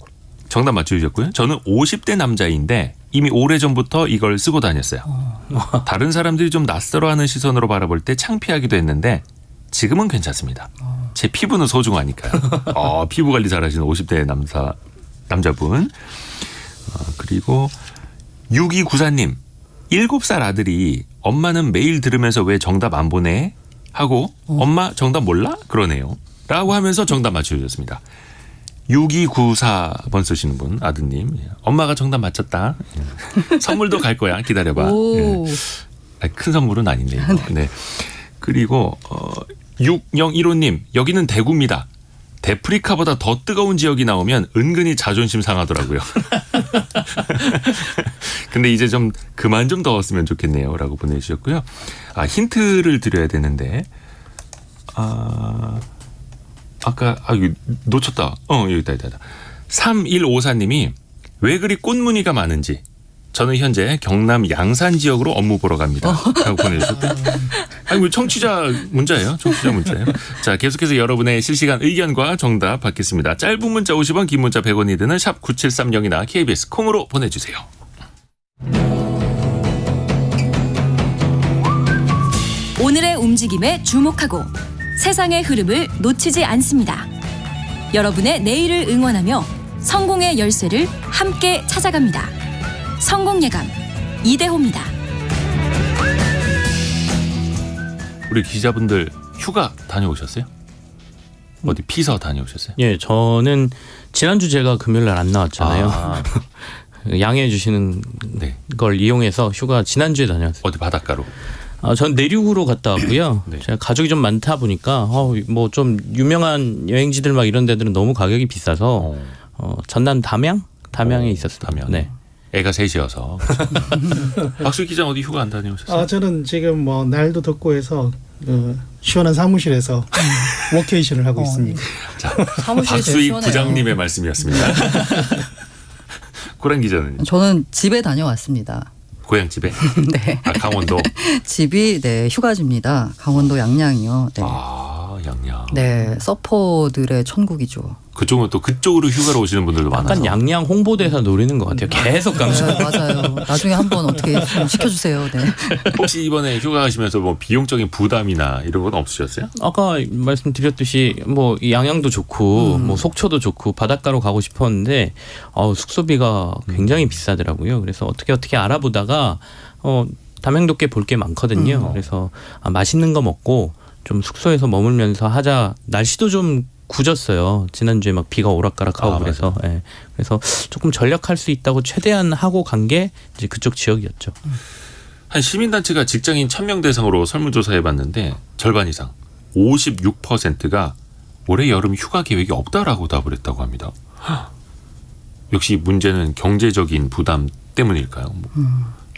정답 맞춰주셨고요. 저는 50대 남자인데 이미 오래전부터 이걸 쓰고 다녔어요. 다른 사람들이 좀 낯설어하는 시선으로 바라볼 때 창피하기도 했는데 지금은 괜찮습니다. 제 피부는 소중하니까요. 피부 관리 잘하시는 50대 남자분. 그리고 6294님 7살 아들이 엄마는 매일 들으면서 왜 정답 안 보내? 하고 엄마 정답 몰라? 그러네요. 라고 하면서 정답 맞춰주셨습니다. 6294번 쓰시는 분 아드님 엄마가 정답 맞췄다. 선물도 갈 거야. 기다려봐. 큰 선물은 아닌데 이거. 네. 그리고 6015님 여기는 대구입니다. 데프리카보다 더 뜨거운 지역이 나오면 은근히 자존심 상하더라고요. 근데 이제 좀 그만 좀 더웠으면 좋겠네요. 라고 보내주셨고요. 힌트를 드려야 되는데 아까 이거 놓쳤다. 여기 있다. 3154님이 왜 그리 꽃무늬가 많은지 저는 현재 경남 양산 지역으로 업무 보러 갑니다. 라고 보내주셨고요. 청취자 문자예요. 자, 계속해서 여러분의 실시간 의견과 정답 받겠습니다. 짧은 문자 50원, 긴 문자 100원이 드는 샵 9730이나 KBS 콩으로 보내주세요. 오늘의 움직임에 주목하고 세상의 흐름을 놓치지 않습니다. 여러분의 내일을 응원하며 성공의 열쇠를 함께 찾아갑니다. 성공예감 이대호입니다. 우리 기자분들 휴가 다녀오셨어요? 어디 피서 다녀오셨어요? 예, 저는 지난주 제가 금요일 날 안 나왔잖아요. 양해해 주시는 걸 이용해서 휴가 지난주에 다녀왔어요. 어디 바닷가로? 전 내륙으로 갔다 왔고요. 네. 제가 가족이 좀 많다 보니까 뭐 좀 유명한 여행지들 막 이런 데들은 너무 가격이 비싸서 전남 담양에 있었습니다. 담양. 네. 애가 셋이어서. 박수 기자 어디 휴가 안 다녀오셨어요? 저는 지금 뭐 날도 덥고 해서 시원한 사무실에서 워케이션을 하고 있습니다. 자, 사무실이 제일 박수익 시원해요. 부장님의 말씀이었습니다. 고란 기자는 저는 집에 다녀왔습니다. 고향집에? 네. 강원도? 집이 강원도입니다. 강원도 양양이요. 네. 양양. 네, 서퍼들의 천국이죠. 그쪽은 또 그쪽으로 휴가로 오시는 분들도 많아서. 약간 양양 홍보대사 노리는 것 같아요. 계속 강조. 네, 맞아요. 나중에 한번 어떻게 좀 시켜주세요. 네. 혹시 이번에 휴가 가시면서 뭐 비용적인 부담이나 이런 건 없으셨어요? 아까 말씀드렸듯이 뭐 양양도 좋고 뭐 속초도 좋고 바닷가로 가고 싶었는데 숙소비가 굉장히 비싸더라고요. 그래서 어떻게 알아보다가 담양도 꽤 볼 게 많거든요. 그래서 맛있는 거 먹고 좀 숙소에서 머물면서 하자. 날씨도 좀 굳었어요. 지난주에 막 비가 오락가락하고 그래서 예. 그래서 조금 전략할 수 있다고 최대한 하고 간 게 이제 그쪽 지역이었죠. 한 시민단체가 직장인 1000명 대상으로 설문조사해봤는데 절반 이상 56%가 올해 여름 휴가 계획이 없다라고 답을 했다고 합니다. 역시 문제는 경제적인 부담 때문일까요?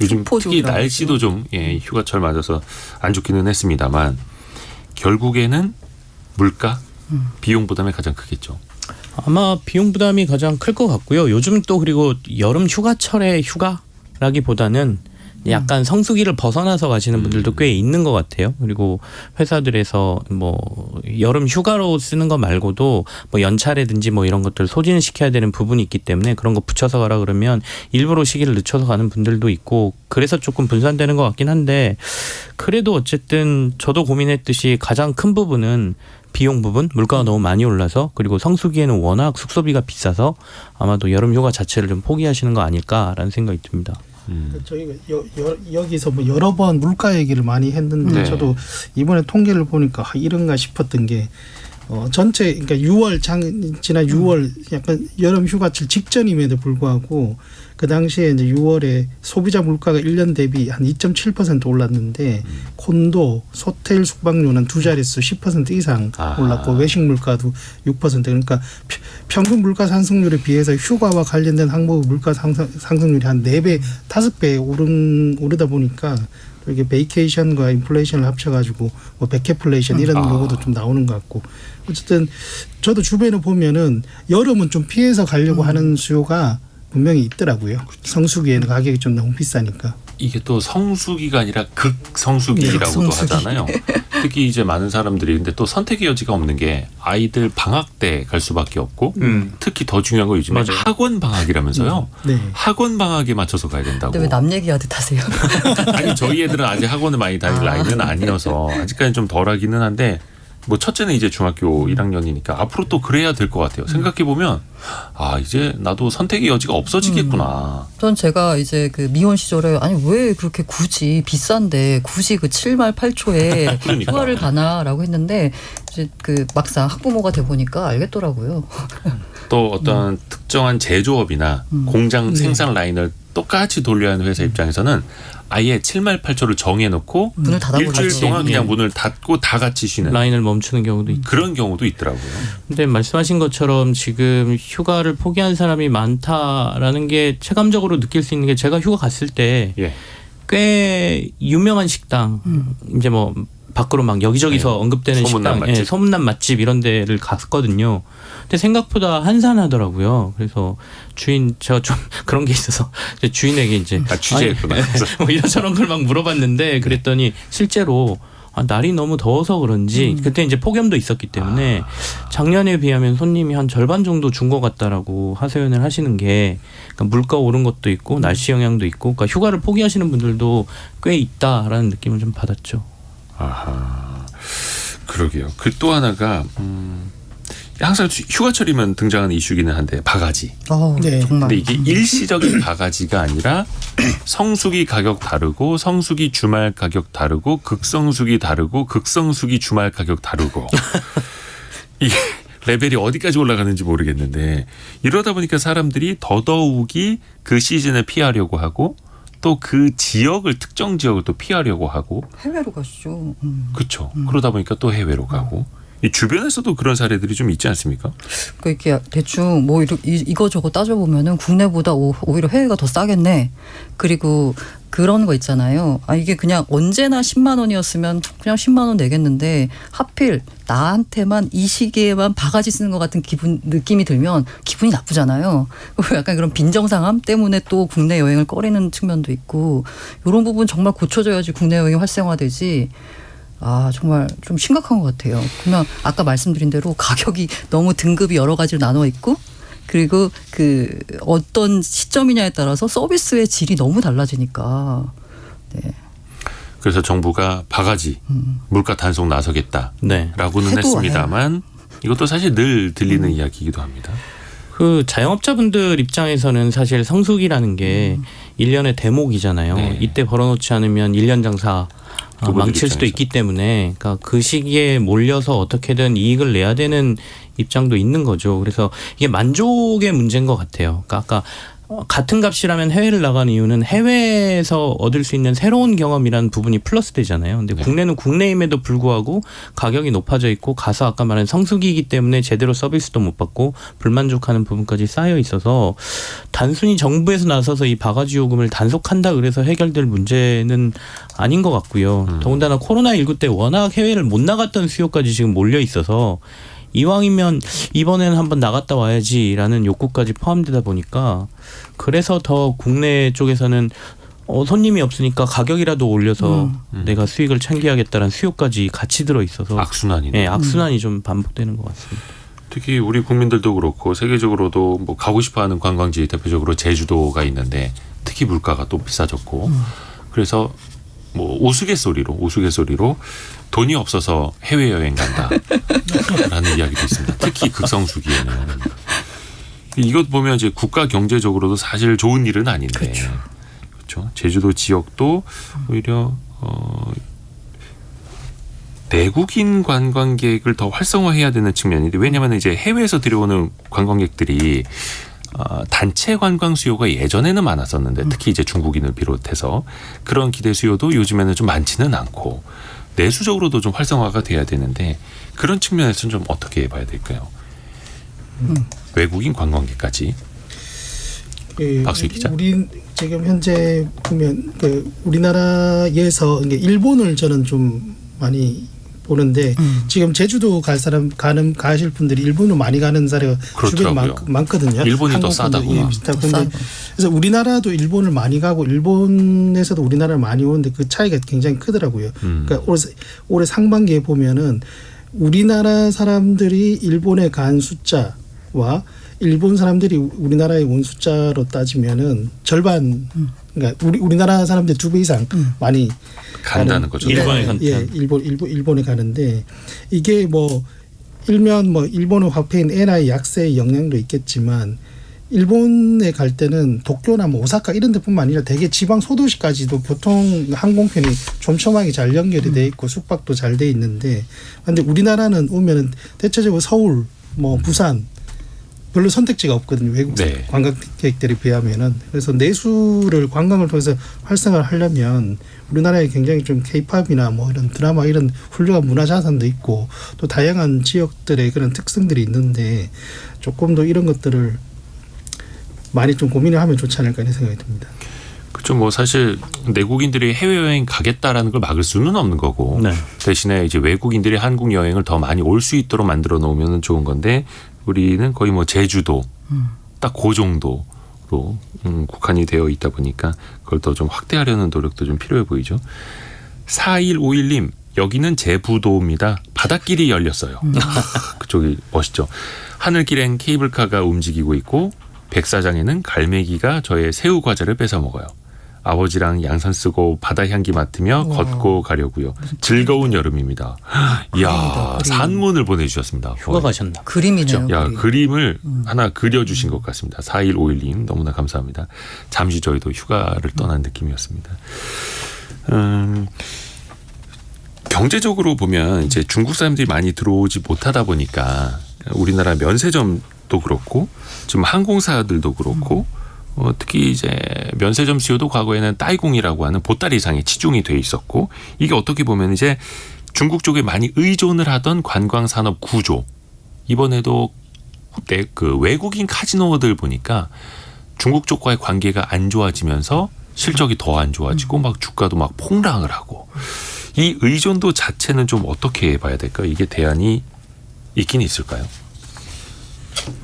요즘 특히 날씨도 좀 휴가철 맞아서 안 좋기는 했습니다만 결국에는 물가, 비용 부담이 가장 크겠죠. 아마 비용 부담이 가장 클 것 같고요. 요즘 또 그리고 여름 휴가철의 휴가라기보다는 약간 성수기를 벗어나서 가시는 분들도 꽤 있는 것 같아요. 그리고 회사들에서 뭐 여름 휴가로 쓰는 거 말고도 뭐 연차라든지 뭐 이런 것들 소진을 시켜야 되는 부분이 있기 때문에 그런 거 붙여서 가라 그러면 일부러 시기를 늦춰서 가는 분들도 있고 그래서 조금 분산되는 것 같긴 한데 그래도 어쨌든 저도 고민했듯이 가장 큰 부분은 비용 부분, 물가가 너무 많이 올라서 그리고 성수기에는 워낙 숙소비가 비싸서 아마도 여름 휴가 자체를 좀 포기하시는 거 아닐까라는 생각이 듭니다. 저희가 여기서 뭐 여러 번 물가 얘기를 많이 했는데 네. 저도 이번에 통계를 보니까 이런가 싶었던 게 전체 그러니까 6월 지난 6월 약간 여름 휴가철 직전임에도 불구하고 그 당시에 이제 6월에 소비자 물가가 1년 대비 한 2.7% 올랐는데 콘도, 호텔 숙박료는 두 자릿수 10% 이상 올랐고 외식 물가도 6% 그러니까 평균 물가 상승률에 비해서 휴가와 관련된 항목 물가 상승률이 한 4배, 5배 오르다 보니까 이게 베이케이션과 인플레이션을 합쳐가지고 뭐 백해플레이션 이런 용어도 좀 나오는 것 같고 어쨌든 저도 주변에 보면은 여름은 좀 피해서 가려고 하는 수요가 분명히 있더라고요. 성수기에는 가격이 좀 너무 비싸니까. 이게 또 성수기가 아니라 극성수기라고도 극성수기. 하잖아요. 특히 이제 많은 사람들이 근데 또 선택의 여지가 없는 게 아이들 방학 때 갈 수밖에 없고 특히 더 중요한 거 요즘에 맞아요. 학원 방학이라면서요. 네. 학원 방학에 맞춰서 가야 된다고. 근데 왜 남 얘기하듯 하세요? 아니 저희 애들은 아직 학원을 많이 다닐 나이는 아니어서 아직까지는 좀 덜하기는 한데 뭐 첫째는 이제 중학교 1학년이니까 앞으로 또 그래야 될 것 같아요. 생각해 보면 아 이제 나도 선택의 여지가 없어지겠구나. 전 제가 이제 그 미혼 시절에 아니 왜 그렇게 굳이 비싼데 굳이 그 7말 8초에 그러니까. 휴가를 가나라고 했는데 이제 그 막상 학부모가 돼 보니까 알겠더라고요. 또 어떤 특정한 제조업이나 공장 생산 라인을 똑같이 돌려야 하는 회사 입장에서는 아예 7말 8초를 정해놓고 문을 닫아버리죠. 일주일 동안 그냥 예. 문을 닫고 다 같이 쉬는 라인을 멈추는 경우도 있고. 그런 경우도 있더라고요. 근데 말씀하신 것처럼 지금 휴가를 포기한 사람이 많다라는 게 체감적으로 느낄 수 있는 게 제가 휴가 갔을 때 예. 꽤 유명한 식당 이제 뭐 밖으로 막 여기저기서 네. 언급되는 소문난 식당, 맛집. 예, 소문난 맛집 이런 데를 갔거든요. 근데 생각보다 한산하더라고요. 그래서 제가 좀 그런 게 있어서 이제 주인에게 이제 취재했구나. 아니, 뭐 이런저런 걸 막 물어봤는데 그랬더니 실제로 날이 너무 더워서 그런지 그때 이제 폭염도 있었기 때문에 작년에 비하면 손님이 한 절반 정도 준 것 같다라고 하소연을 하시는 게 그러니까 물가 오른 것도 있고 날씨 영향도 있고 그러니까 휴가를 포기하시는 분들도 꽤 있다라는 느낌을 좀 받았죠. 아하. 그러게요. 그 또 하나가 항상 휴가철이면 등장하는 이슈기는 한데 바가지. 네. 정말. 근데 이게 일시적인 바가지가 아니라 성수기 가격 다르고 성수기 주말 가격 다르고 극성수기 다르고 극성수기 주말 가격 다르고 이게 레벨이 어디까지 올라가는지 모르겠는데 이러다 보니까 사람들이 더더욱이 그 시즌을 피하려고 하고 또 그 지역을 특정 지역을 또 피하려고 하고 해외로 가시죠. 그렇죠. 그러다 보니까 또 해외로 가고 이 주변에서도 그런 사례들이 좀 있지 않습니까? 그 이렇게 대충 뭐 이거저거 따져보면은 국내보다 오히려 해외가 더 싸겠네. 그리고 그런 거 있잖아요. 아 이게 그냥 언제나 10만 원이었으면 그냥 10만 원 내겠는데 하필 나한테만 이 시기에만 바가지 쓰는 것 같은 느낌이 들면 기분이 나쁘잖아요. 약간 그런 빈정상함 때문에 또 국내 여행을 꺼리는 측면도 있고 이런 부분 정말 고쳐져야지 국내 여행이 활성화되지. 아 정말 좀 심각한 것 같아요. 그러면 아까 말씀드린 대로 가격이 너무 등급이 여러 가지로 나눠 있고 그리고 그 어떤 시점이냐에 따라서 서비스의 질이 너무 달라지니까. 네. 그래서 정부가 바가지 물가 단속 나서겠다라고는 네. 했습니다만 이것도 사실 늘 들리는 이야기이기도 합니다. 그 자영업자분들 입장에서는 사실 성수기라는 게 1년의 대목이잖아요. 네. 이때 벌어놓지 않으면 1년 장사 그분들 망칠 수도 입장에서. 있기 때문에 그러니까 그 시기에 몰려서 어떻게든 이익을 내야 되는 입장도 있는 거죠. 그래서 이게 만족의 문제인 것 같아요. 그러니까 아까 같은 값이라면 해외를 나가는 이유는 해외에서 얻을 수 있는 새로운 경험이라는 부분이 플러스 되잖아요. 근데 네. 국내는 국내임에도 불구하고 가격이 높아져 있고 가서 아까 말한 성수기이기 때문에 제대로 서비스도 못 받고 불만족하는 부분까지 쌓여 있어서 단순히 정부에서 나서서 이 바가지 요금을 단속한다 그래서 해결될 문제는 아닌 것 같고요. 더군다나 코로나19 때 워낙 해외를 못 나갔던 수요까지 지금 몰려 있어서 이왕이면 이번에는 한번 나갔다 와야지라는 욕구까지 포함되다 보니까 그래서 더 국내 쪽에서는 손님이 없으니까 가격이라도 올려서 내가 수익을 챙겨야겠다는 수요까지 같이 들어 있어서 악순환이네. 네, 악순환이 좀 반복되는 것 같습니다. 특히 우리 국민들도 그렇고 세계적으로도 뭐 가고 싶어하는 관광지 대표적으로 제주도가 있는데 특히 물가가 또 비싸졌고 그래서 뭐 우스갯소리로 돈이 없어서 해외여행 간다라는 이야기도 있습니다. 특히 극성수기에는 이것 보면 이제 국가 경제적으로도 사실 좋은 일은 아닌데 그렇죠. 제주도 지역도 오히려 내국인 관광객을 더 활성화해야 되는 측면인데 왜냐하면 이제 해외에서 들여오는 관광객들이 단체 관광 수요가 예전에는 많았었는데 특히 이제 중국인을 비롯해서 그런 기대 수요도 요즘에는 좀 많지는 않고 내수적으로도 좀 활성화가 돼야 되는데 그런 측면에서는 좀 어떻게 봐야 될까요? 외국인 관광객까지. 박수희 기자. 우리 지금 현재 보면 우리나라에서 일본을 저는 좀 많이 보는데 지금 제주도 가실 분들이 일본으로 많이 가는 사례가 주변에 많거든요. 일본이 더 싸다고. 예, 그래서 우리나라도 일본을 많이 가고 일본에서도 우리나라를 많이 오는데 그 차이가 굉장히 크더라고요. 그러니까 올해 상반기에 보면은 우리나라 사람들이 일본에 간 숫자와 일본 사람들이 우리나라에 온 숫자로 따지면은 절반, 그러니까 우리나라 사람들 2배 이상 많이 간다는 거죠. 일본에 간. 예, 일본에 가는데 이게 뭐 일면 뭐 일본의 화폐인 엔화의 약세의 영향도 있겠지만 일본에 갈 때는 도쿄나 뭐 오사카 이런 데뿐만 아니라 대개 지방 소도시까지도 교통 항공편이 촘촘하게 잘 연결이 돼 있고 숙박도 잘 돼 있는데 근데 우리나라는 오면은 대체적으로 서울 뭐 부산 별로 선택지가 없거든요. 외국 관광객들에 비하면은. 그래서 내수를 관광을 통해서 활성화를 하려면 우리나라에 굉장히 좀 케이팝이나 뭐 이런 드라마 이런 훌륭한 문화 자산도 있고 또 다양한 지역들의 그런 특성들이 있는데 조금 더 이런 것들을 많이 좀 고민을 하면 좋지 않을까 이런 생각이 듭니다. 그렇죠. 뭐 사실 내국인들이 해외여행 가겠다라는 걸 막을 수는 없는 거고 대신에 이제 외국인들이 한국 여행을 더 많이 올 수 있도록 만들어 놓으면 좋은 건데 우리는 거의 뭐 제주도 딱 그 정도로 국한이 되어 있다 보니까 그걸 더 좀 확대하려는 노력도 좀 필요해 보이죠. 4151님 여기는 제부도입니다. 바닷길이 열렸어요. 그쪽이 멋있죠. 하늘길엔 케이블카가 움직이고 있고 백사장에는 갈매기가 저의 새우 과자를 뺏어 먹어요. 아버지랑 양산 쓰고 바다 향기 맡으며 걷고 가려고요. 즐거운 여름입니다. 이야 산문을 보내주셨습니다. 휴가 가셨나? 그림이네요. 야 그림을 하나 그려주신 것 같습니다. 4151님 너무나 감사합니다. 잠시 저희도 휴가를 떠난 느낌이었습니다. 경제적으로 보면 이제 중국 사람들이 많이 들어오지 못하다 보니까 우리나라 면세점도 그렇고 지금 항공사들도 그렇고 특히 이제 면세점 수요도 과거에는 따이공이라고 하는 보따리상에 치중이 돼 있었고 이게 어떻게 보면 이제 중국 쪽에 많이 의존을 하던 관광 산업 구조 이번에도 그 외국인 카지노들 보니까 중국 쪽과의 관계가 안 좋아지면서 실적이 더 안 좋아지고 막 주가도 막 폭락을 하고 이 의존도 자체는 좀 어떻게 봐야 될까요? 이게 대안이 있긴 있을까요?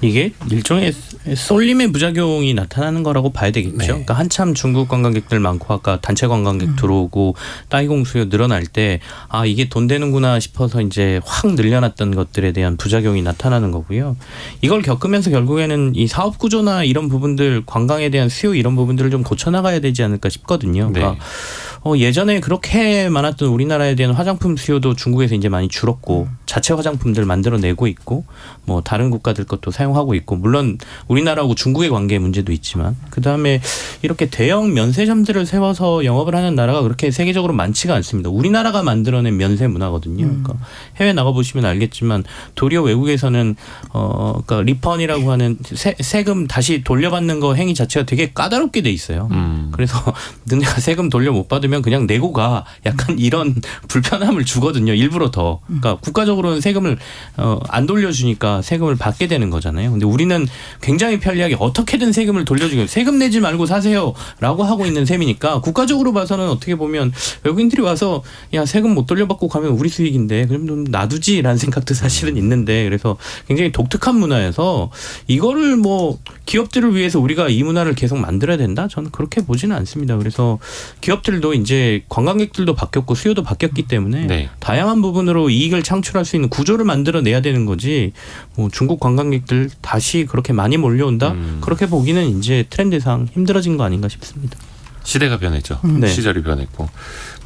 이게 일종의 쏠림의 부작용이 나타나는 거라고 봐야 되겠죠. 그러니까 한참 중국 관광객들 많고 아까 단체 관광객 들어오고 따이공 수요 늘어날 때 아 이게 돈 되는구나 싶어서 이제 확 늘려놨던 것들에 대한 부작용이 나타나는 거고요. 이걸 겪으면서 결국에는 이 사업 구조나 이런 부분들 관광에 대한 수요 이런 부분들을 좀 고쳐나가야 되지 않을까 싶거든요. 그러니까 예전에 그렇게 많았던 우리나라에 대한 화장품 수요도 중국에서 이제 많이 줄었고 자체 화장품들 만들어내고 있고 뭐 다른 국가들 것도 사용하고 있고 물론 우리나라하고 중국의 관계 문제도 있지만 그다음에 이렇게 대형 면세점들을 세워서 영업을 하는 나라가 그렇게 세계적으로 많지가 않습니다. 우리나라가 만들어낸 면세 문화거든요. 그러니까 해외 나가보시면 알겠지만 도리어 외국에서는 그러니까 리펀이라고 하는 세금 다시 돌려받는 거 행위 자체가 되게 까다롭게 돼 있어요. 그래서 너네가 세금 돌려 못 받으면 그냥 내고 가 약간 이런 불편함을 주거든요. 일부러 더. 그러니까 국가적으로는 세금을 안 돌려주니까 세금을 받게 되는 거죠. 거잖아요. 근데 우리는 굉장히 편리하게 어떻게든 세금을 돌려주고 세금 내지 말고 사세요라고 하고 있는 셈이니까 국가적으로 봐서는 어떻게 보면 외국인들이 와서 야 세금 못 돌려받고 가면 우리 수익인데 그럼 좀 놔두지라는 생각도 사실은 있는데 그래서 굉장히 독특한 문화여서 이거를 뭐 기업들을 위해서 우리가 이 문화를 계속 만들어야 된다? 저는 그렇게 보지는 않습니다. 그래서 기업들도 이제 관광객들도 바뀌었고 수요도 바뀌었기 때문에 네. 다양한 부분으로 이익을 창출할 수 있는 구조를 만들어내야 되는 거지 뭐 중국 관광객들 다시 그렇게 많이 몰려온다? 그렇게 보기는 이제 트렌드상 힘들어진 거 아닌가 싶습니다. 시대가 변했죠. 네. 시절이 변했고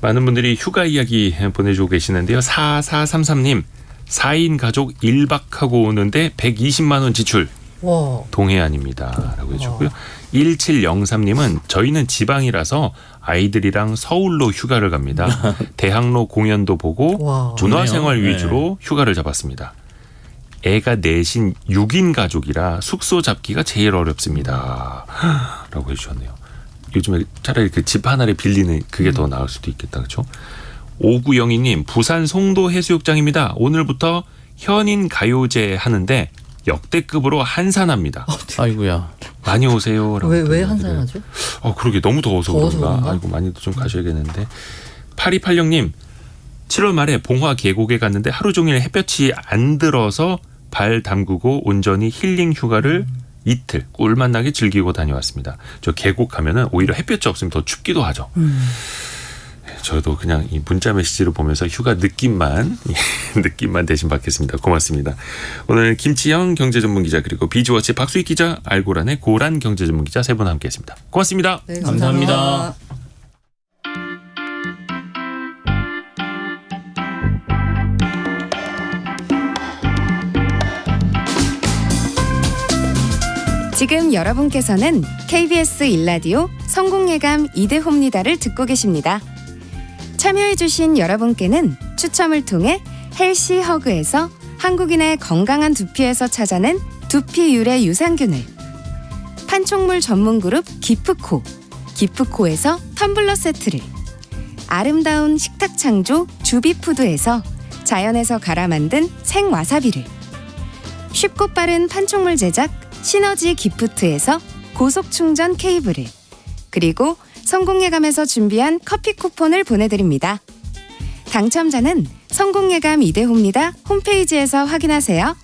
많은 분들이 휴가 이야기 보내주고 계시는데요. 4433님 4인 가족 1박하고 오는데 120만 원 지출. 와. 동해안입니다. 라고 해주셨고요. 1703님은 저희는 지방이라서 아이들이랑 서울로 휴가를 갑니다. 대학로 공연도 보고 와. 문화생활 좋네요. 위주로 휴가를 잡았습니다. 애가 넷인 6인 가족이라 숙소 잡기가 제일 어렵습니다. 라고 해주셨네요. 요즘에 차라리 그 집 하나를 빌리는 그게 더 나을 수도 있겠다. 그렇죠? 5902님 부산 송도 해수욕장입니다. 오늘부터 현인 가요제 하는데 역대급으로 한산합니다. 아이고야. 많이 오세요. 왜 한산하죠? 그러게 너무 더워서 더워서 그런가. 그런가? 아이고 많이도 좀 가셔야겠는데. 8286님 7월 말에 봉화 계곡에 갔는데 하루 종일 햇볕이 안 들어서 발 담그고 온전히 힐링 휴가를 이틀 꿀맛 나게 즐기고 다녀왔습니다. 저 계곡 가면은 오히려 햇볕이 없으면 더 춥기도 하죠. 저도 그냥 이 문자 메시지를 보면서 휴가 느낌만 대신 받겠습니다. 고맙습니다. 오늘 김치영 경제전문기자 그리고 비즈워치 박수익 기자 알고란의 고란 경제전문기자 세 분 함께했습니다. 고맙습니다. 네, 감사합니다. 지금 여러분께서는 KBS 일라디오 성공예감 이대호입니다를 듣고 계십니다. 참여해주신 여러분께는 추첨을 통해 헬시 허그에서 한국인의 건강한 두피에서 찾아낸 두피 유래 유산균을, 판촉물 전문그룹 기프코에서 텀블러 세트를, 아름다운 식탁 창조 주비푸드에서 자연에서 갈아 만든 생와사비를, 쉽고 빠른 판촉물 제작 시너지 기프트에서 고속 충전 케이블을, 그리고 성공예감에서 준비한 커피 쿠폰을 보내드립니다. 당첨자는 성공예감 이대호입니다 홈페이지에서 확인하세요.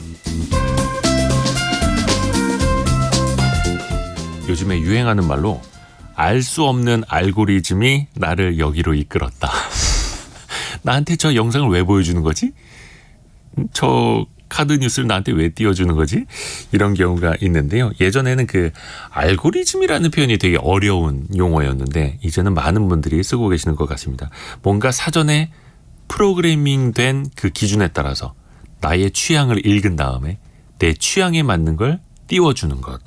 요즘에 유행하는 말로 알 수 없는 알고리즘이 나를 여기로 이끌었다. 나한테 저 영상을 왜 보여주는 거지? 저 카드 뉴스를 나한테 왜 띄워주는 거지? 이런 경우가 있는데요. 예전에는 그 알고리즘이라는 표현이 되게 어려운 용어였는데 이제는 많은 분들이 쓰고 계시는 것 같습니다. 뭔가 사전에 프로그래밍된 그 기준에 따라서 나의 취향을 읽은 다음에 내 취향에 맞는 걸 띄워주는 것.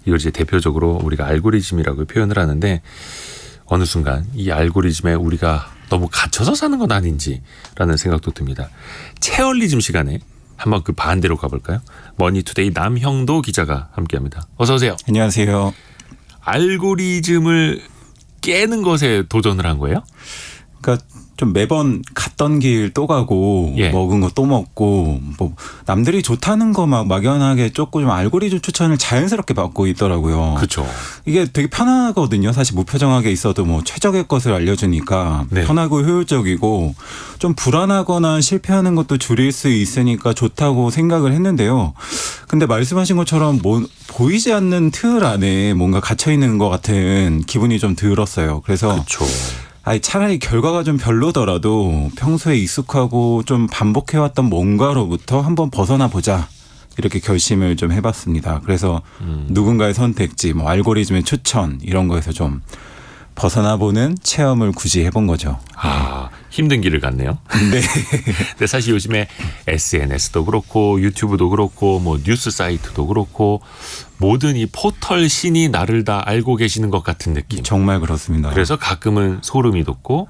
이걸 이제 대표적으로 우리가 알고리즘이라고 표현을 하는데 어느 순간 이 알고리즘에 우리가 너무 갇혀서 사는 건 아닌지라는 생각도 듭니다. 체얼리즘 시간에 한번 그 반대로 가볼까요? 머니투데이 남형도 기자가 함께합니다. 어서 오세요. 안녕하세요. 알고리즘을 깨는 것에 도전을 한 거예요? 그러니까 좀 매번 갔던 길 또 가고 예. 먹은 거 또 먹고 뭐 남들이 좋다는 거 막 막연하게 조금 좀 알고리즘 추천을 자연스럽게 받고 있더라고요. 그렇죠. 이게 되게 편하거든요. 사실 무표정하게 있어도 뭐 최적의 것을 알려주니까 네. 편하고 효율적이고 좀 불안하거나 실패하는 것도 줄일 수 있으니까 좋다고 생각을 했는데요. 근데 말씀하신 것처럼 뭐 보이지 않는 틀 안에 뭔가 갇혀 있는 것 같은 기분이 좀 들었어요. 그래서 그렇죠. 아니 차라리 결과가 좀 별로더라도 평소에 익숙하고 좀 반복해왔던 뭔가로부터 한번 벗어나 보자 이렇게 결심을 좀 해봤습니다. 그래서 누군가의 선택지, 뭐 알고리즘의 추천 이런 거에서 좀 벗어나 보는 체험을 굳이 해본 거죠. 아, 힘든 길을 갔네요. 네. 근데 사실 요즘에 SNS도 그렇고 유튜브도 그렇고 뭐 뉴스 사이트도 그렇고 모든 이 포털 신이 나를 다 알고 계시는 것 같은 느낌. 정말 그렇습니다. 그래서 가끔은 소름이 돋고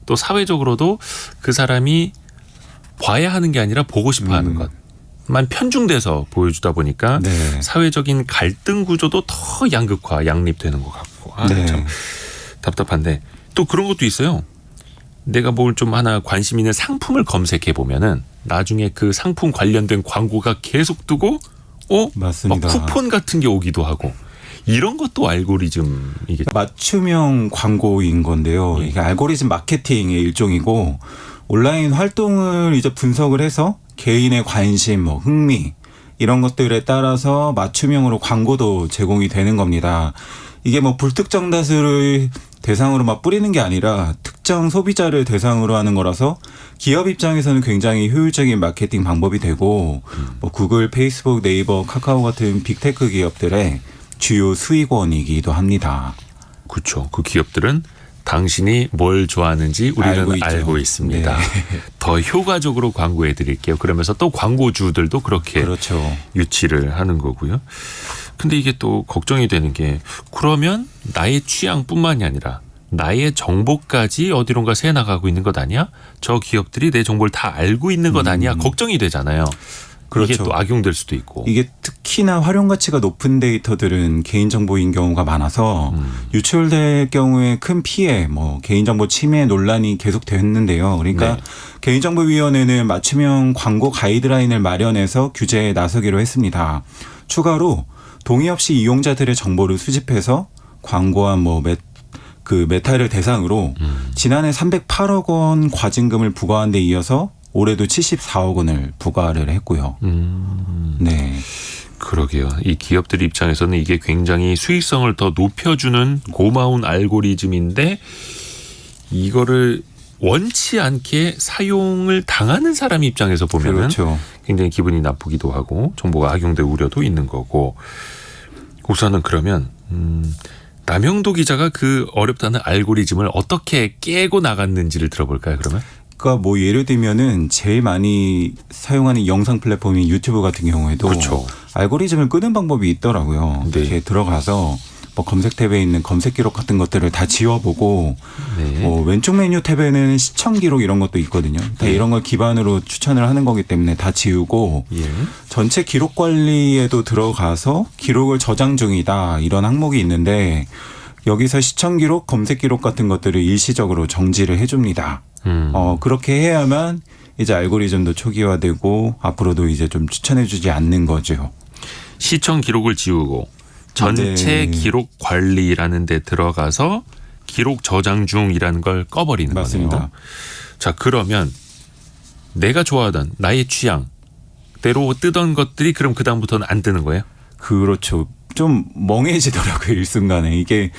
또 사회적으로도 그 사람이 봐야 하는 게 아니라 보고 싶어 하는 것만 편중돼서 보여주다 보니까 네. 사회적인 갈등 구조도 더 양극화, 양립되는 것 같고. 아, 네. 참 답답한데 또 그런 것도 있어요. 내가 뭘 좀 하나 관심 있는 상품을 검색해 보면은 나중에 그 상품 관련된 광고가 계속 뜨고 맞습니다. 막 쿠폰 같은 게 오기도 하고 이런 것도 알고리즘이겠죠. 맞춤형 광고인 건데요. 예. 이게 알고리즘 마케팅의 일종이고 온라인 활동을 이제 분석을 해서 개인의 관심, 뭐 흥미 이런 것들에 따라서 맞춤형으로 광고도 제공이 되는 겁니다. 이게 뭐 불특정 다수를 대상으로 막 뿌리는 게 아니라 특정 소비자를 대상으로 하는 거라서 기업 입장에서는 굉장히 효율적인 마케팅 방법이 되고 뭐 구글, 페이스북, 네이버, 카카오 같은 빅테크 기업들의 주요 수익원이기도 합니다. 그렇죠. 그 기업들은 당신이 뭘 좋아하는지 우리는 알고 있습니다. 네. 더 효과적으로 광고해 드릴게요. 그러면서 또 광고주들도 그렇게 그렇죠. 유치를 하는 거고요. 근데 이게 또 걱정이 되는 게 그러면 나의 취향뿐만이 아니라 나의 정보까지 어디론가 새 나가고 있는 것 아니야? 저 기업들이 내 정보를 다 알고 있는 것 아니야? 걱정이 되잖아요. 그렇죠. 이게 또 악용될 수도 있고. 이게 특히나 활용 가치가 높은 데이터들은 개인정보인 경우가 많아서 유출될 경우에 큰 피해, 뭐 개인정보 침해 논란이 계속됐는데요. 그러니까 네. 개인정보위원회는 맞춤형 광고 가이드라인을 마련해서 규제에 나서기로 했습니다. 추가로 동의 없이 이용자들의 정보를 수집해서 광고한 메타를 대상으로 지난해 308억 원 과징금을 부과한 데 이어서 올해도 74억 원을 부과를 했고요. 네. 그러게요. 이 기업들 입장에서는 이게 굉장히 수익성을 더 높여주는 고마운 알고리즘인데 이거를 원치 않게 사용을 당하는 사람 입장에서 보면은 그렇죠. 굉장히 기분이 나쁘기도 하고 정보가 악용될 우려도 있는 거고. 우선은 그러면 남영도 기자가 그 어렵다는 알고리즘을 어떻게 깨고 나갔는지를 들어볼까요? 그러면? 그러니까 뭐 예를 들면은 제일 많이 사용하는 영상 플랫폼인 유튜브 같은 경우에도 그렇죠. 알고리즘을 끄는 방법이 있더라고요. 네. 이렇게 들어가서 뭐 검색 탭에 있는 검색 기록 같은 것들을 다 지워보고 네. 왼쪽 메뉴 탭에는 시청 기록 이런 것도 있거든요. 다 네. 이런 걸 기반으로 추천을 하는 거기 때문에 다 지우고 예. 전체 기록 관리에도 들어가서 기록을 저장 중이다 이런 항목이 있는데 여기서 시청 기록, 검색 기록 같은 것들을 일시적으로 정지를 해줍니다. 그렇게 해야만 이제 알고리즘도 초기화되고 앞으로도 이제 좀 추천해주지 않는 거죠. 시청 기록을 지우고 전체 네. 기록 관리라는 데 들어가서 기록 저장 중이라는 걸 꺼버리는 맞습니다. 거네요. 자, 그러면 내가 좋아하던 나의 취향대로 뜨던 것들이 그럼 그다음부터는 안 뜨는 거예요? 그렇죠. 좀 멍해지더라고요. 일순간에. 이게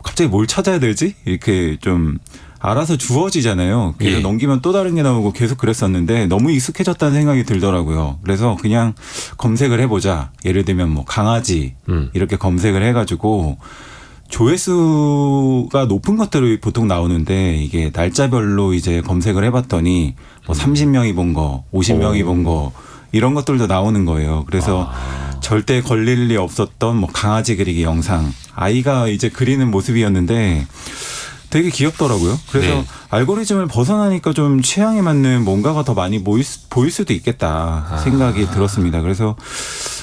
갑자기 뭘 찾아야 되지? 이렇게 좀 알아서 주어지잖아요. 그래서 예. 넘기면 또 다른 게 나오고 계속 그랬었는데 너무 익숙해졌다는 생각이 들더라고요. 그래서 그냥 검색을 해보자. 예를 들면 뭐 강아지 이렇게 검색을 해가지고 조회수가 높은 것들이 보통 나오는데 이게 날짜별로 이제 검색을 해봤더니 뭐 30명이 본 거, 50명이 본 거 이런 것들도 나오는 거예요. 그래서 절대 걸릴 리 없었던 뭐 강아지 그리기 영상, 아이가 이제 그리는 모습이었는데 되게 귀엽더라고요. 그래서 네. 알고리즘을 벗어나니까 좀 취향에 맞는 뭔가가 더 많이 보일 수도 있겠다 생각이 들었습니다. 그래서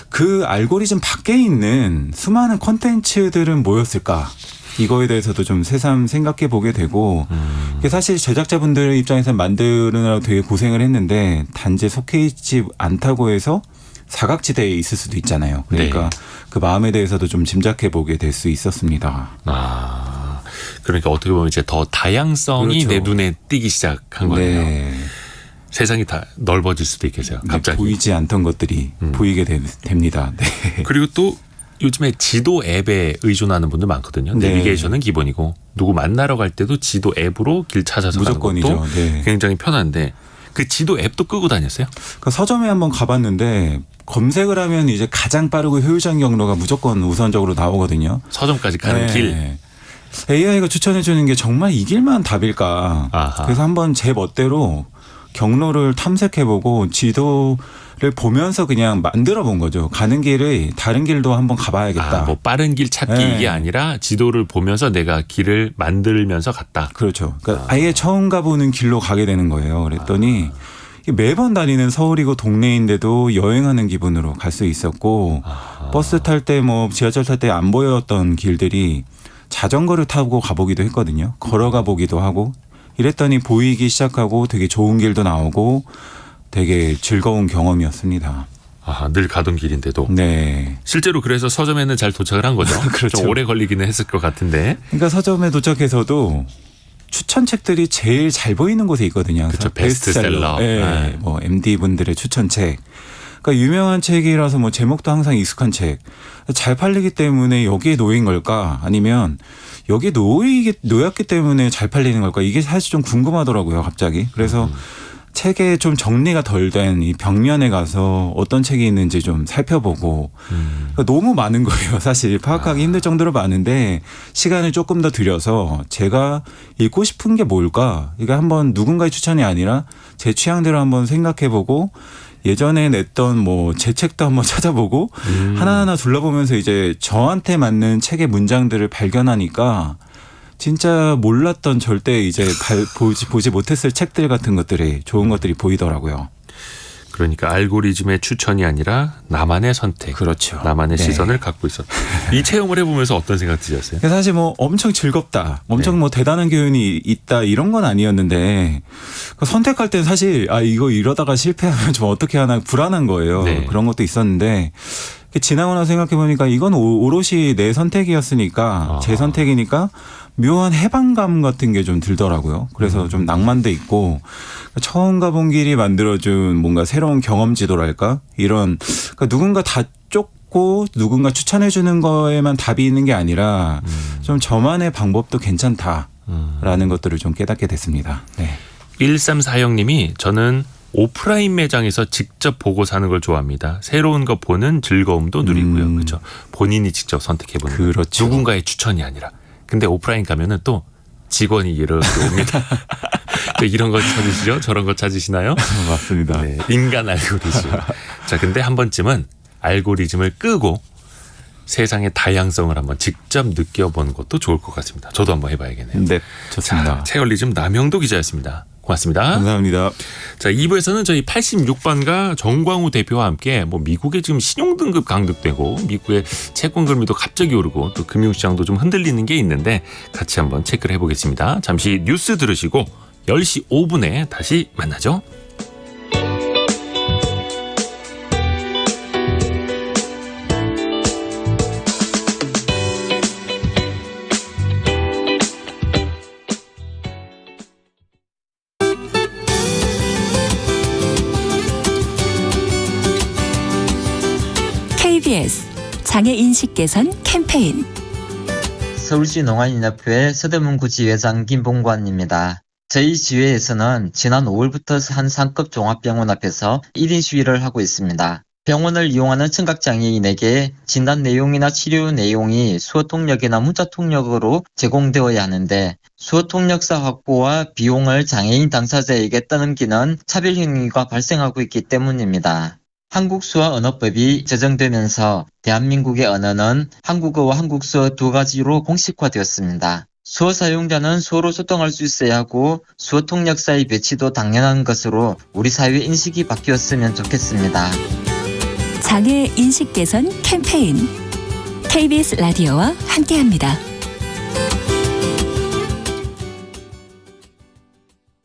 그 알고리즘 밖에 있는 수많은 콘텐츠들은 뭐였을까? 이거에 대해서도 좀 새삼 생각해 보게 되고 이게 사실 제작자분들 입장에서 만드느라고 되게 고생을 했는데 단지 속해 있지 않다고 해서 사각지대에 있을 수도 있잖아요. 그러니까 네. 그 마음에 대해서도 좀 짐작해 보게 될 수 있었습니다. 그러니까 어떻게 보면 이제 더 다양성이 그렇죠. 내 눈에 띄기 시작한 거네요. 네. 세상이 다 넓어질 수도 있겠어요. 갑자기. 보이지 않던 것들이 보이게 됩니다. 네. 그리고 또 요즘에 지도 앱에 의존하는 분들 많거든요. 네. 내비게이션은 기본이고 누구 만나러 갈 때도 지도 앱으로 길 찾아서 가는 무조건이죠. 것도 네. 굉장히 편한데 그 지도 앱도 끄고 다녔어요? 그러니까 서점에 한번 가봤는데 검색을 하면 이제 가장 빠르고 효율적인 경로가 무조건 우선적으로 나오거든요. 서점까지 가는 네. 길. AI가 추천해 주는 게 정말 이 길만 답일까. 아하. 그래서 한번 제 멋대로 경로를 탐색해보고 지도를 보면서 그냥 만들어 본 거죠. 가는 길을 다른 길도 한번 가봐야겠다. 뭐 빠른 길 찾기 네. 이게 아니라 지도를 보면서 내가 길을 만들면서 갔다. 그렇죠. 그러니까 아예 처음 가보는 길로 가게 되는 거예요. 그랬더니 매번 다니는 서울이고 동네인데도 여행하는 기분으로 갈 수 있었고 버스 탈 때 뭐 지하철 탈 때 안 보였던 길들이 자전거를 타고 가보기도 했거든요. 걸어가 보기도 하고 이랬더니 보이기 시작하고 되게 좋은 길도 나오고 되게 즐거운 경험이었습니다. 아, 늘 가던 길인데도. 네. 실제로 그래서 서점에는 잘 도착을 한 거죠. 그렇죠. 좀 오래 걸리기는 했을 것 같은데. 그러니까 서점에 도착해서도 추천책들이 제일 잘 보이는 곳에 있거든요. 항상. 그렇죠. 베스트셀러. 네. 네. 뭐 MD 분들의 추천책. 그러니까 유명한 책이라서 뭐 제목도 항상 익숙한 책. 잘 팔리기 때문에 여기에 놓인 걸까? 아니면 여기에 놓였기 때문에 잘 팔리는 걸까? 이게 사실 좀 궁금하더라고요, 갑자기. 그래서 책에 좀 정리가 덜 된 이 벽면에 가서 어떤 책이 있는지 좀 살펴보고 그러니까 너무 많은 거예요. 사실 파악하기 힘들 정도로 많은데 시간을 조금 더 들여서 제가 읽고 싶은 게 뭘까? 이게 한번 누군가의 추천이 아니라 제 취향대로 한번 생각해보고 예전에 냈던 뭐 제 책도 한번 찾아보고 하나하나 둘러보면서 이제 저한테 맞는 책의 문장들을 발견하니까 진짜 몰랐던 절대 이제 보지 못했을 책들 같은 것들이 좋은 것들이 보이더라고요. 그러니까 알고리즘의 추천이 아니라 나만의 선택. 그렇죠. 나만의 네. 시선을 갖고 있었다. 이 체험을 해보면서 어떤 생각 드셨어요? 사실 뭐 엄청 즐겁다, 엄청 네. 뭐 대단한 교훈이 있다 이런 건 아니었는데 선택할 땐 사실 이거 이러다가 실패하면 좀 어떻게 하나 불안한 거예요. 네. 그런 것도 있었는데 지나고 나서 생각해 보니까 이건 오롯이 내 선택이었으니까 제 선택이니까 묘한 해방감 같은 게 좀 들더라고요. 그래서 좀 낭만도 있고 처음 가본 길이 만들어준 뭔가 새로운 경험지도랄까 이런 그러니까 누군가 다 쫓고 누군가 추천해 주는 거에만 답이 있는 게 아니라 좀 저만의 방법도 괜찮다라는 것들을 좀 깨닫게 됐습니다. 네. 1340님이 저는 오프라인 매장에서 직접 보고 사는 걸 좋아합니다. 새로운 거 보는 즐거움도 누리고요. 그렇죠. 본인이 직접 선택해보는 그렇죠. 누군가의 추천이 아니라. 근데 오프라인 가면은 또 직원이 이렇게 옵니다. 이런 거 찾으시죠? 저런 거 찾으시나요? 맞습니다. 네, 인간 알고리즘. 자, 근데 한 번쯤은 알고리즘을 끄고 세상의 다양성을 한번 직접 느껴보는 것도 좋을 것 같습니다. 저도 한번 해봐야겠네요. 네, 좋습니다. 자, 체얼리즘 남영도 기자였습니다. 고맙습니다. 감사합니다. 자, 2부에서는 저희 86번가 정광우 대표와 함께 뭐 미국의 지금 신용등급 강등되고 미국의 채권 금리도 갑자기 오르고 또 금융시장도 좀 흔들리는 게 있는데 같이 한번 체크를 해보겠습니다. 잠시 뉴스 들으시고 10시 5분에 다시 만나죠. KBS 장애인식 개선 캠페인 서울시 농아인협회 서대문구 지회장 김봉관입니다. 저희 지회에서는 지난 5월부터 한 상급 종합병원 앞에서 1인 시위를 하고 있습니다. 병원을 이용하는 청각장애인에게 진단 내용이나 치료 내용이 수어통역이나 문자통역으로 제공되어야 하는데 수어통역사 확보와 비용을 장애인 당사자에게 떠넘기는 차별 행위가 발생하고 있기 때문입니다. 한국수어 언어법이 제정되면서 대한민국의 언어는 한국어와 한국수어 두 가지로 공식화되었습니다. 수어 사용자는 수어로 소통할 수 있어야 하고 수어 통역사의 배치도 당연한 것으로 우리 사회 인식이 바뀌었으면 좋겠습니다. 장애인식 개선 캠페인 KBS 라디오와 함께합니다.